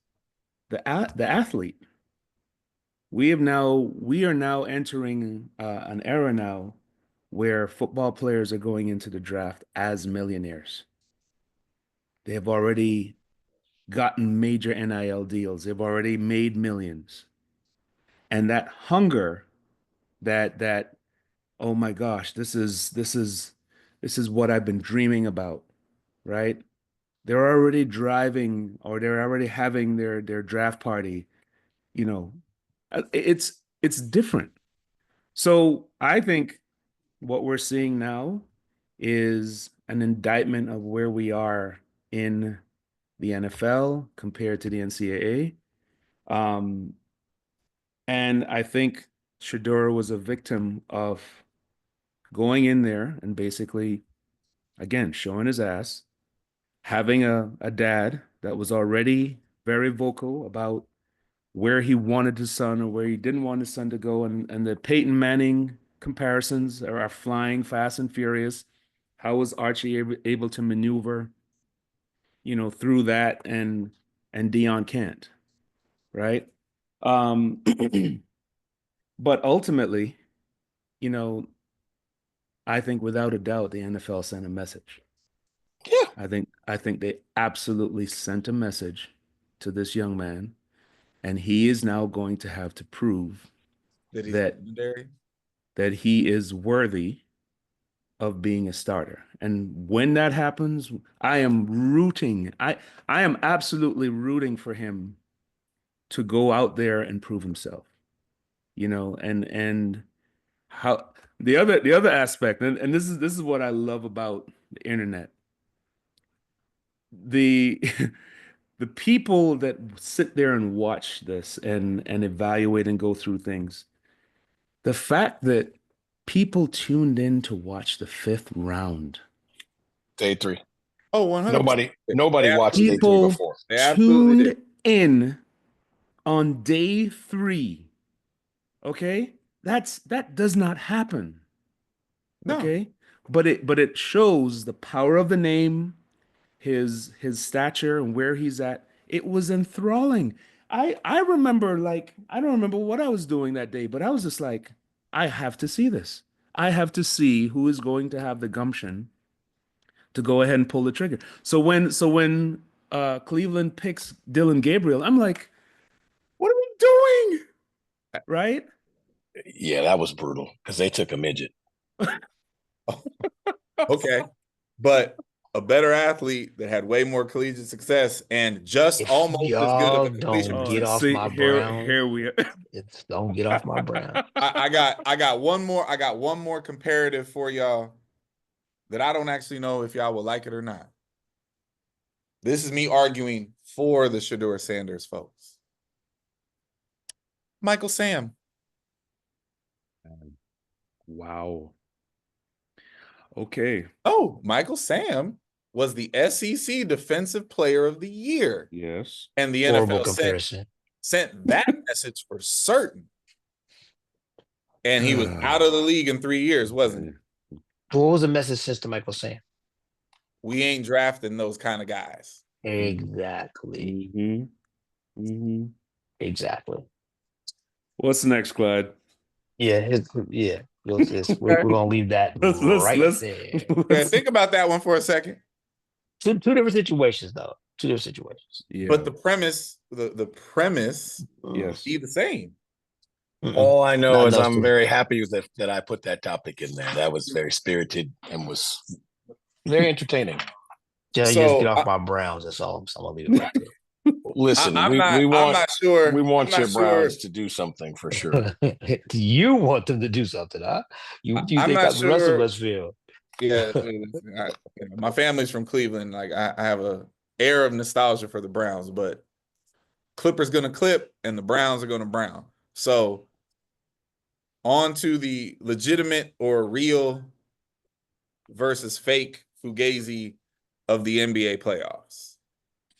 the athlete. We are now entering an era now where football players are going into the draft as millionaires. They have already gotten major NIL deals. They've already made millions. And that hunger, that oh my gosh, this is what I've been dreaming about, right? They're already driving, or they're already having their draft party. You know, it's different. So I think what we're seeing now is an indictment of where we are in the NFL compared to the NCAA. And I think Shadeur was a victim of going in there and basically, again, showing his ass, having a dad that was already very vocal about where he wanted his son or where he didn't want his son to go. And the Peyton Manning comparisons are flying fast and furious. How was Archie able to maneuver, through that and Dion can't, right? Um, but ultimately, you know, I think without a doubt the NFL sent a message.
Yeah.
I think they absolutely sent a message to this young man, and he is now going to have to prove
That he's
that
legendary.
that he is worthy of being a starter. And when that happens, I am rooting. I am absolutely rooting for him to go out there and prove himself. And how the other aspect, and this is what I love about the internet. The the people that sit there and watch this and evaluate and go through things, the fact that people tuned in to watch the fifth round.
Day 3.
Oh, 100%.
Nobody watched day 3
People
before.
They absolutely
tuned
did.
in on day 3. Okay? That does not happen.
No.
Okay? But it shows the power of the name, his stature and where he's at. It was enthralling. I remember, like, I don't remember what I was doing that day, but I was just like, I have to see this. I have to see who is going to have the gumption to go ahead and pull the trigger. So when Cleveland picks Dylan Gabriel, I'm like, what are we doing? Right?
Yeah, that was brutal because they took a midget.
Okay. But a better athlete that had way more collegiate success and just
If
almost as good of
y'all
a completion
don't
Oh,
get
percentage.
off
see,
my
here
Brown,
we are.
don't get off my Brown.
I got one more comparative for y'all that I don't actually know if y'all will like it or not. This is me arguing for the Shadeur Sanders folks. Michael Sam.
Wow. Okay.
Oh, Michael Sam was the SEC Defensive Player of the Year.
Yes.
And the
Horrible
NFL
comparison.
sent that message for certain. And he was out of the league in 3 years, wasn't he?
What was the message since to Michael Sam?
We ain't drafting those kind of guys.
Exactly.
Mm-hmm.
Exactly.
What's next, Clyde?
Yeah. We're gonna leave that right there.
Yeah, think about that one for a second.
Two different situations, though. Two different situations.
Yeah.
But the premise
Yes.
be the same.
All I know is I'm
two.
very happy that I put that topic in there. That was very spirited and was very entertaining.
Just
So
get off my Browns. That's all. I'm gonna leave it right there.
Listen,
I'm
we
not
want
sure.
we want
I'm
your
not
Browns
sure.
to do something for sure.
You want them to do something, huh? You
I'm
think
not
how the rest of
sure.
us feel?
Yeah, my family's from Cleveland. Like I have a air of nostalgia for the Browns, but Clippers gonna clip and the Browns are gonna brown. So on to the legitimate or real versus fake fugazi of the NBA playoffs,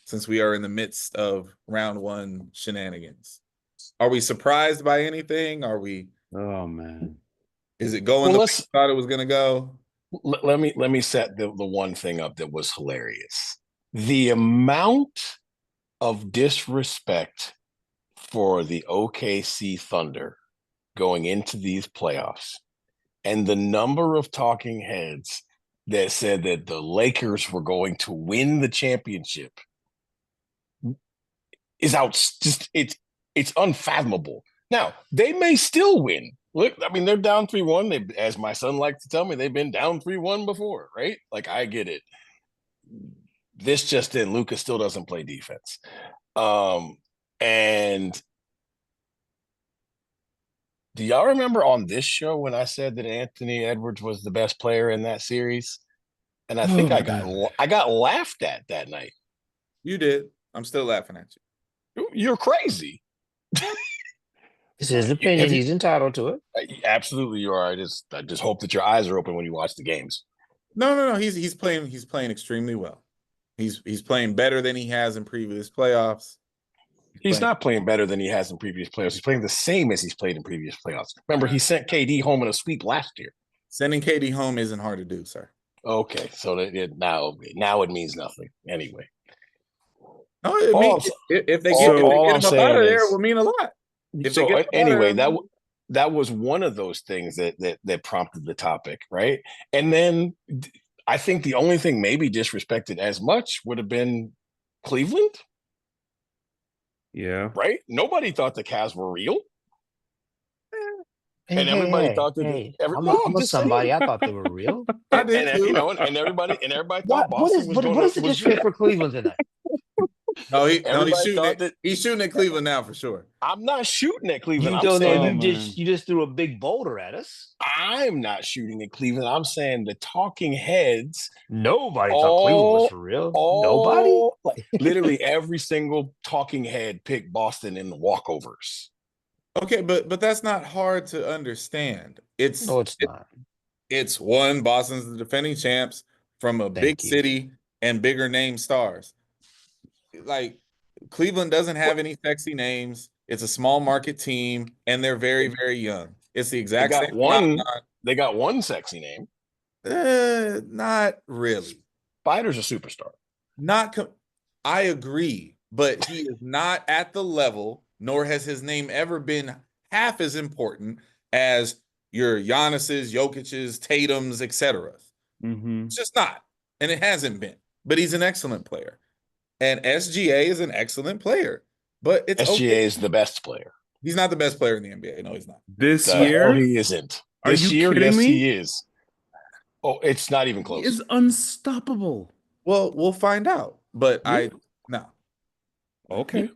since we are in the midst of round 1 shenanigans. Are we surprised by anything?
Oh man.
Is it going the way you thought it was gonna go?
Let me set the one thing up that was hilarious. The amount of disrespect for the OKC Thunder going into these playoffs and the number of talking heads that said that the Lakers were going to win the championship is it's unfathomable. Now, they may still win. Look, I mean, they're down 3-1. They, as my son likes to tell me, they've been down 3-1 before, right? Like, I get it. This just in, Lucas still doesn't play defense. And do y'all remember on this show when I said that Anthony Edwards was the best player in that series? And I think I got laughed at that night.
You did. I'm still laughing at you.
You're crazy.
It's his opinion. He's entitled to it.
Absolutely, you are. I just hope that your eyes are open when you watch the games.
No. He's playing extremely well. He's playing better than he has in previous playoffs.
He's not playing better than he has in previous playoffs. He's playing the same as he's played in previous playoffs. Remember, he sent KD home in a sweep last year.
Sending KD home isn't hard to do, sir.
Okay, so now it means nothing anyway.
No, it means if they get him up out of there, it will mean a lot.
So anyway, that was one of those things that prompted the topic, right? And then I think the only thing maybe disrespected as much would have been Cleveland.
Yeah.
Right? Nobody thought the Cavs were real. And everybody thought that
I'm a somebody. I thought they were real.
I did
and
too.
you know, and everybody thought Boston
what is the disrespect for Cleveland tonight?
No, he's shooting at Cleveland now for sure.
I'm not shooting at Cleveland.
You don't know. You just threw a big boulder at us.
I'm not shooting at Cleveland. I'm saying the talking heads.
Nobody thought Cleveland was for real. Nobody.
Literally every single talking head picked Boston in the walkovers.
Okay, but that's not hard to understand. It's
not.
It's one, Boston's the defending champs from a big city and bigger name stars. Like Cleveland doesn't have any sexy names. It's a small market team, and they're very, very young. It's the exact same
one. They got one sexy name.
Not really.
Spider's a superstar.
I agree, but he is not at the level, nor has his name ever been half as important as your Giannis's, Jokic's, Tatum's, etc. It's just not, and it hasn't been. But he's an excellent player. And SGA is an excellent player, but it's
SGA is the best player.
He's not the best player in the NBA. No, he's not.
This year,
he isn't.
This year, yes,
he is. Oh, it's not even close.
He is unstoppable.
Well, we'll find out. But no.
Okay.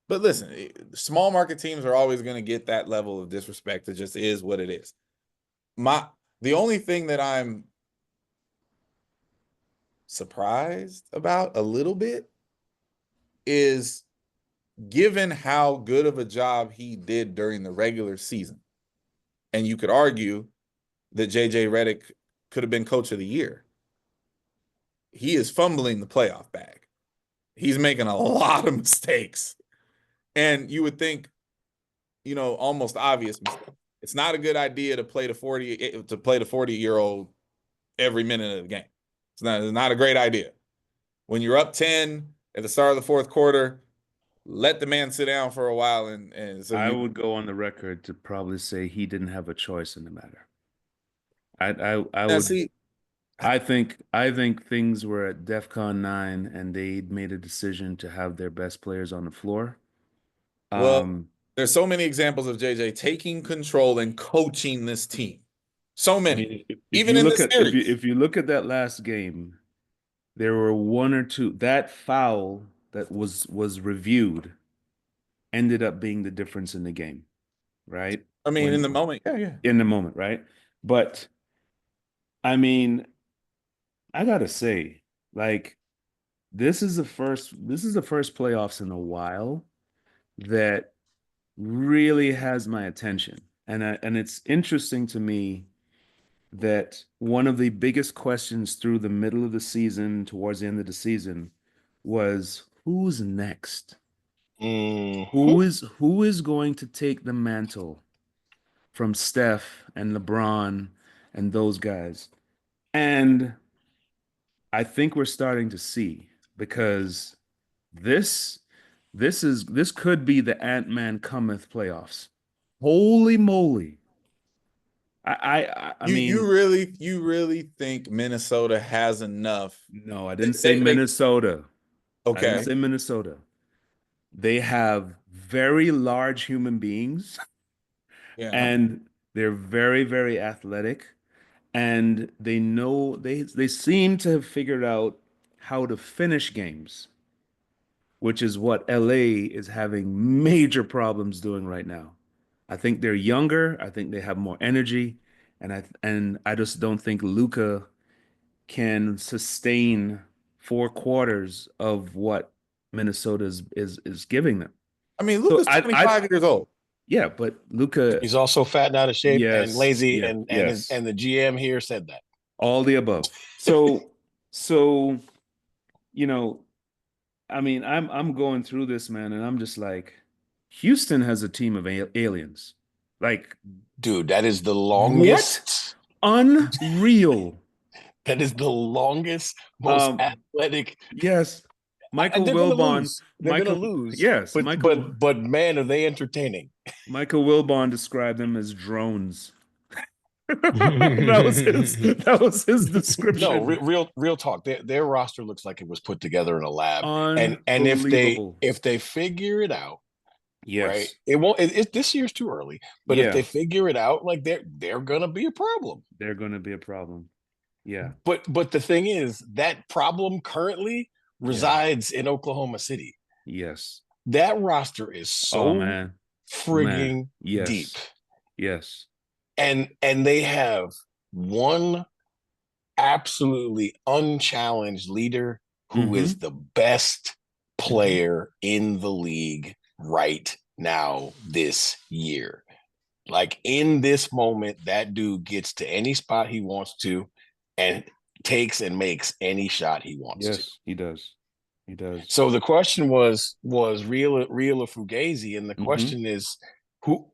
But listen, small market teams are always going to get that level of disrespect. It just is what it is. The only thing that I'm surprised about a little bit is given how good of a job he did during the regular season. And you could argue that JJ Redick could have been coach of the year. He is fumbling the playoff bag. He's making a lot of mistakes. And you would think, almost obvious mistake. It's not a good idea to play the 40-year-old every minute of the game. It's not a great idea. When you're up 10 at the start of the fourth quarter, let the man sit down for a while. And so
I would go on the record to probably say he didn't have a choice in the matter. I think things were at DEFCON 9 and they made a decision to have their best players on the floor.
Well, there's so many examples of JJ taking control and coaching this team. So many. Even in the series.
If you look at that last game, there were one or two. That foul that was reviewed ended up being the difference in the game, right?
I mean, in the moment, yeah.
In the moment, right? But I mean, I gotta say, like, this is the first playoffs in a while that really has my attention. And it's interesting to me that one of the biggest questions through the middle of the season, towards the end of the season, was who's next? Who is going to take the mantle from Steph and LeBron and those guys? And I think we're starting to see, because this could be the Ant-Man cometh playoffs. Holy moly. I mean,
you really think Minnesota has enough?
No, I didn't say Minnesota.
Okay.
I didn't say Minnesota. They have very large human beings.
Yeah.
And they're very, very athletic. And they know they seem to have figured out how to finish games, which is what LA is having major problems doing right now. I think they're younger. I think they have more energy, and I just don't think Luka can sustain 4 quarters of what Minnesota is giving them.
I mean, Luka's 25 years old.
Yeah, but Luka,
He's also fat and out of shape and
yes,
lazy,
yeah,
and
yes,
the GM here said that.
all the above. So you know, I mean, I'm going through this, man, and I'm just like, Houston has a team of aliens. Like,
Dude, that is the
what?
longest.
Unreal.
That is the longest, most
Um,
athletic.
yes, Michael
They're gonna
Wilbon.
lose. They're gonna lose.
Yes,
But man, are they entertaining?
Michael Wilbon described them as drones. That was his
No,
description.
real talk. Their roster looks like it was put together in a lab. And
Unbelievable.
if they figure it out, right?
Yes.
It won't. This year's too early. But if
Yeah,
they figure it out, like they're gonna be a problem.
they're going to be a problem. Yeah.
But the thing is, that problem currently resides in Oklahoma City.
Yes.
That roster is
Oh
so
man.
frigging
Yes.
deep.
Yes.
And they have one absolutely unchallenged leader who is the best player in the league right now this year. Like in this moment, that dude gets to any spot he wants to and takes and makes any shot he wants to.
Yes, he does. He does.
So the question was real or fugazi, and the question is who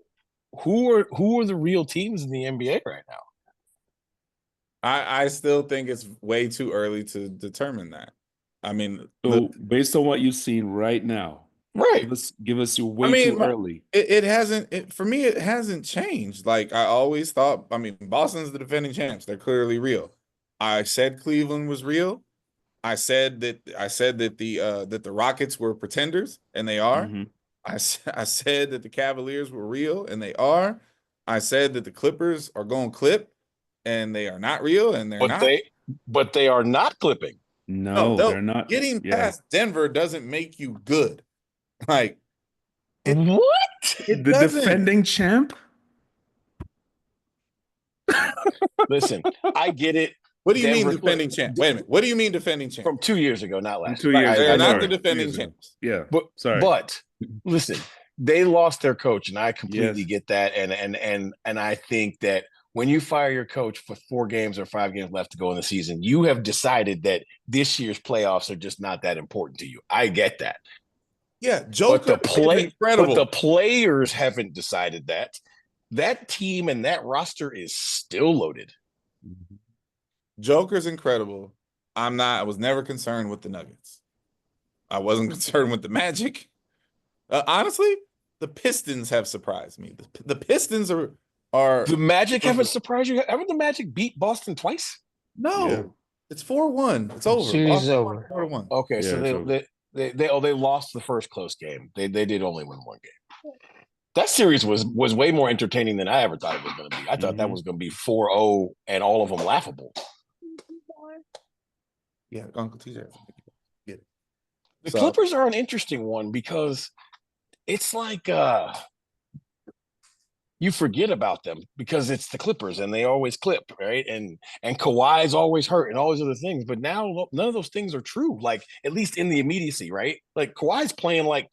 are the real teams in the NBA right now?
I still think it's way too early to determine that. I mean,
So based on what you've seen right now,
right?
Give us your way too early.
It hasn't. For me, it hasn't changed. Like I always thought. I mean, Boston's the defending champs. They're clearly real. I said Cleveland was real. I said that the Rockets were pretenders, and they are. I said that the Cavaliers were real, and they are. I said that the Clippers are going to clip, and they are not real, and they're not.
But they are not clipping.
No, they're not.
Getting past Denver doesn't make you good. Like
what?
The defending champ?
Listen, I get it.
What do you mean defending champ? Wait a minute. What do you mean defending champ?
From 2 years ago, not last.
2 years ago.
They're not the defending champs.
Yeah.
But listen, they lost their coach, and I completely get that. And I think that when you fire your coach for 4 games or 5 games left to go in the season, you have decided that this year's playoffs are just not that important to you. I get that.
Yeah, Joker is incredible.
But the players haven't decided that. That team and that roster is still loaded.
Joker's incredible. I was never concerned with the Nuggets. I wasn't concerned with the Magic. Honestly, the Pistons have surprised me. The Pistons are
the Magic haven't surprised you. Haven't the Magic beat Boston twice?
No, yeah. It's 4-1. It's over.
Series over.
4-1.
Okay, yeah, so they lost the first close game. They did only win 1 game. That series was way more entertaining than I ever thought it was going to be. I thought that was going to be 4-0 and all of them laughable.
Yeah, Uncle TJ. Get it.
The Clippers are an interesting one because it's like you forget about them because it's the Clippers and they always clip, right? And Kawhi's always hurt and all these other things. But now none of those things are true. Like at least in the immediacy, right? Like Kawhi's playing like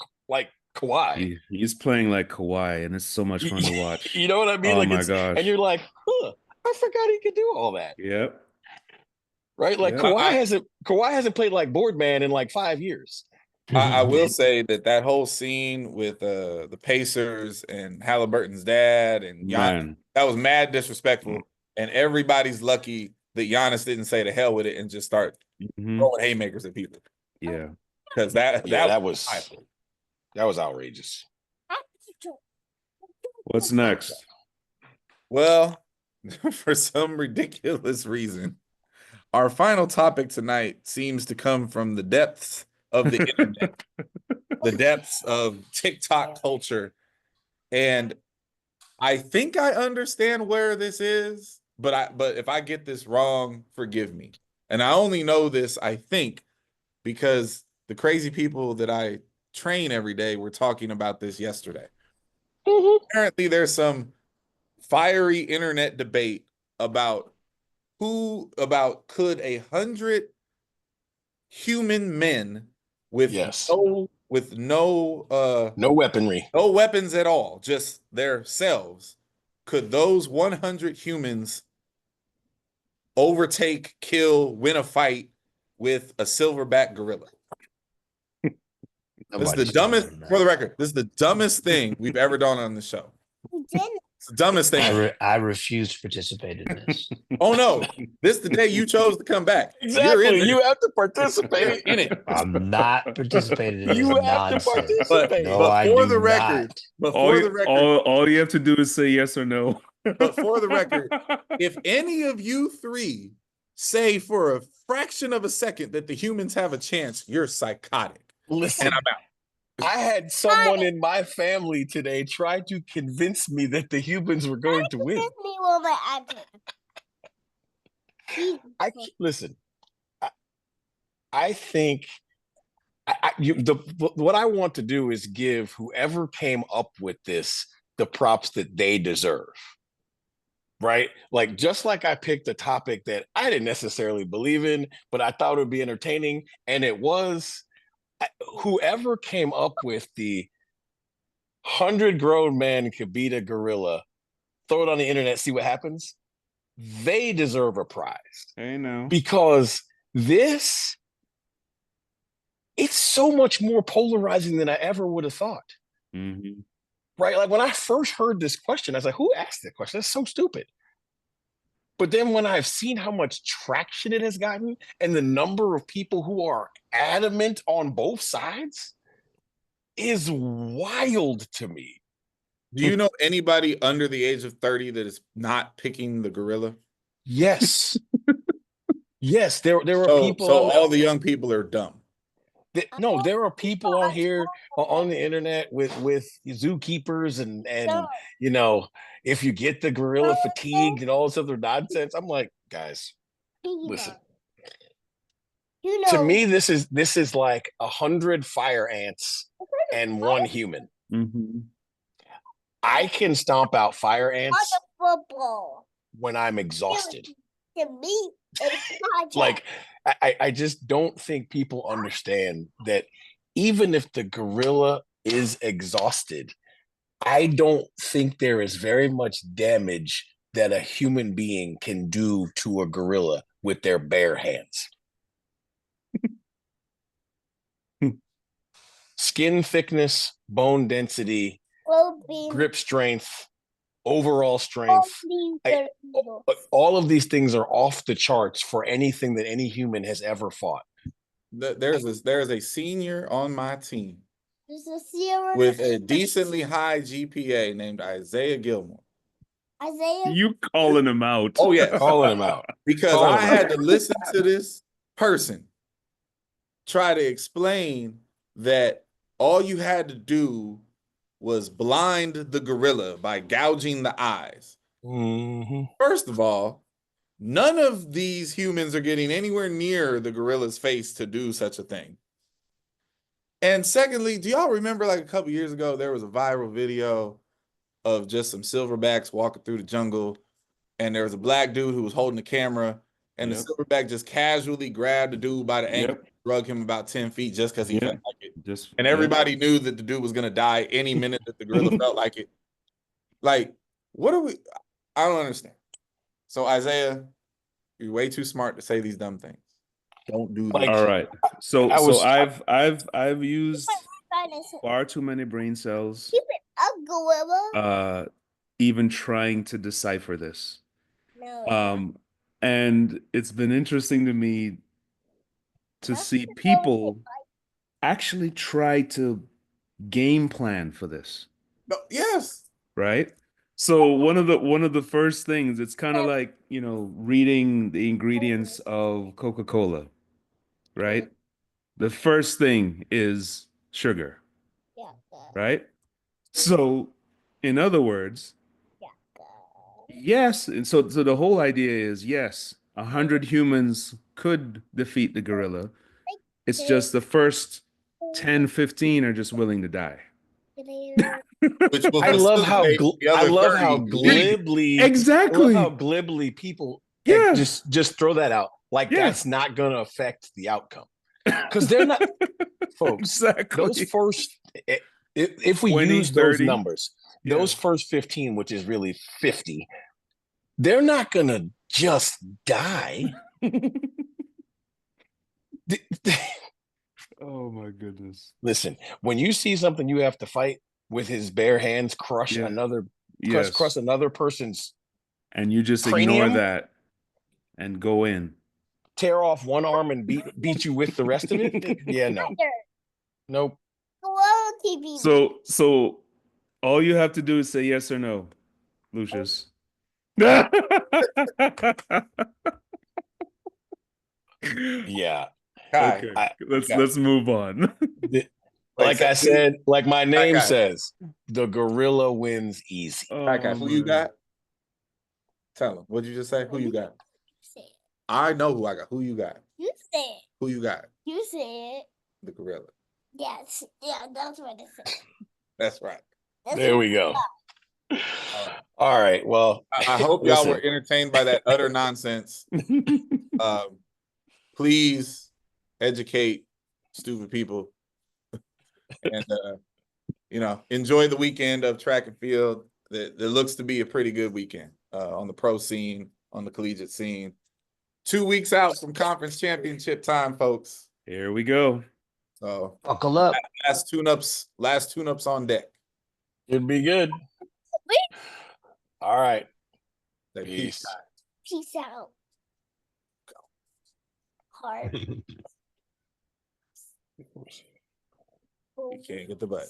Kawhi.
He's playing like Kawhi, and it's so much fun to watch.
You know what I mean?
Oh
like
my gosh!
And you're like, I forgot he could do all that.
Yep.
Right? Like Kawhi hasn't played like Boardman in like 5 years.
I will say that whole scene with the Pacers and Halliburton's dad and Giannis, that was mad disrespectful. And everybody's lucky that Giannis didn't say to hell with it and just start throwing haymakers at people.
Yeah.
Because that
was outrageous.
What's next?
Well, for some ridiculous reason, our final topic tonight seems to come from the depths of the internet, the depths of TikTok culture. And I think I understand where this is, but if I get this wrong, forgive me. And I only know this, I think, because the crazy people that I train every day were talking about this yesterday. Apparently there's some fiery internet debate about could 100 human men with no with no
weaponry,
no weapons at all, just their selves, could those 100 humans overtake, kill, win a fight with a silverback gorilla? This is the dumbest, for the record, this is the dumbest thing we've ever done on the show. It's the dumbest thing.
I refuse to participate in this.
Oh no, this is the day you chose to come back.
exactly. You have to participate
in it.
I'm not participating in this
You have to
nonsense.
participate.
No,
but
I
for
do
the record,
not.
but for the record,
all you have to do is say yes or no.
But for the record, if any of you three say for a fraction of a second that the humans have a chance, you're psychotic.
Listen,
and I'm out.
I had someone in my family today try to convince me that the humans were going to win. Listen. I think what I want to do is give whoever came up with this the props that they deserve. Right? Like, just like I picked a topic that I didn't necessarily believe in, but I thought it would be entertaining, and it was. Whoever came up with the 100 grown men could beat a gorilla, throw it on the internet, see what happens. They deserve a prize.
I know.
Because it's so much more polarizing than I ever would have thought.
Mm-hmm.
Right? Like, when I first heard this question, I was like, who asked that question? That's so stupid. But then when I've seen how much traction it has gotten and the number of people who are adamant on both sides is wild to me.
Do you know anybody under the age of 30 that is not picking the gorilla?
Yes. Yes, there are people.
So all the young people are dumb.
No, there are people on here on the internet with zookeepers and you know, if you get the gorilla fatigued and all this other nonsense. I'm like, guys, listen. To me, this is like 100 fire ants and one human.
Mm-hmm.
I can stomp out fire ants when I'm exhausted. Like, I just don't think people understand that even if the gorilla is exhausted, I don't think there is very much damage that a human being can do to a gorilla with their bare hands. Skin thickness, bone density, grip strength, overall strength. All of these things are off the charts for anything that any human has ever fought.
There's a senior on my team with a decently high GPA named Isaiah Gilmore.
You calling him out?
Oh yeah,
calling him out
because I had to listen to this person try to explain that all you had to do was blind the gorilla by gouging the eyes.
Mm-hmm.
First of all, none of these humans are getting anywhere near the gorilla's face to do such a thing. And secondly, do y'all remember like a couple years ago, there was a viral video of just some silverbacks walking through the jungle, and there was a black dude who was holding the camera, and the silverback just casually grabbed the dude by the ankle, drug him about 10 feet just because he felt like it. And everybody knew that the dude was going to die any minute that the gorilla felt like it. Like, what are we? I don't understand. So Isaiah, you're way too smart to say these dumb things. Don't do that.
All right. So I've used far too many brain cells. Even trying to decipher this. And it's been interesting to me to see people actually try to game plan for this.
Yes.
Right? So one of the first things, it's kind of like, you know, reading the ingredients of Coca-Cola, right? The first thing is sugar, right? So in other words, yes. And so the whole idea is, yes, 100 humans could defeat the gorilla. It's just the first 10, 15 are just willing to die.
I love how glibly
exactly.
I love how glibly people just throw that out like that's not going to affect the outcome, because they're not. folks.
Exactly.
Those first, if we
20,
use those
30.
numbers, those first 15, which is really 50, they're not gonna just die.
Oh my goodness.
Listen, when you see something you have to fight with his bare hands, crush
Yeah.
another,
Yes.
crush another person's,
And you just
cranium?
ignore that and go in.
tear off one arm and beat you with the rest of it. Yeah, no, nope.
So all you have to do is say yes or no, Lucius.
Yeah.
Kai,
Okay, let's move on.
Like I said, like my name
Kai.
says, the gorilla wins easy.
Kai, who you got? Tell him. What'd you just say? Who you got? I know who I got. Who you got?
You said.
Who you got?
You said.
The gorilla.
Yes. Yeah, that's what I said.
That's right.
There we go. All right. Well,
I hope y'all were entertained by that utter nonsense. Please educate stupid people, and enjoy the weekend of track and field. That looks to be a pretty good weekend on the pro scene, on the collegiate scene. 2 weeks out from conference championship time, folks.
Here we go.
So
buckle up.
Last tune-ups on deck.
It'd be good. All right. Peace.
Peace out. Heart.
You can't get the butt.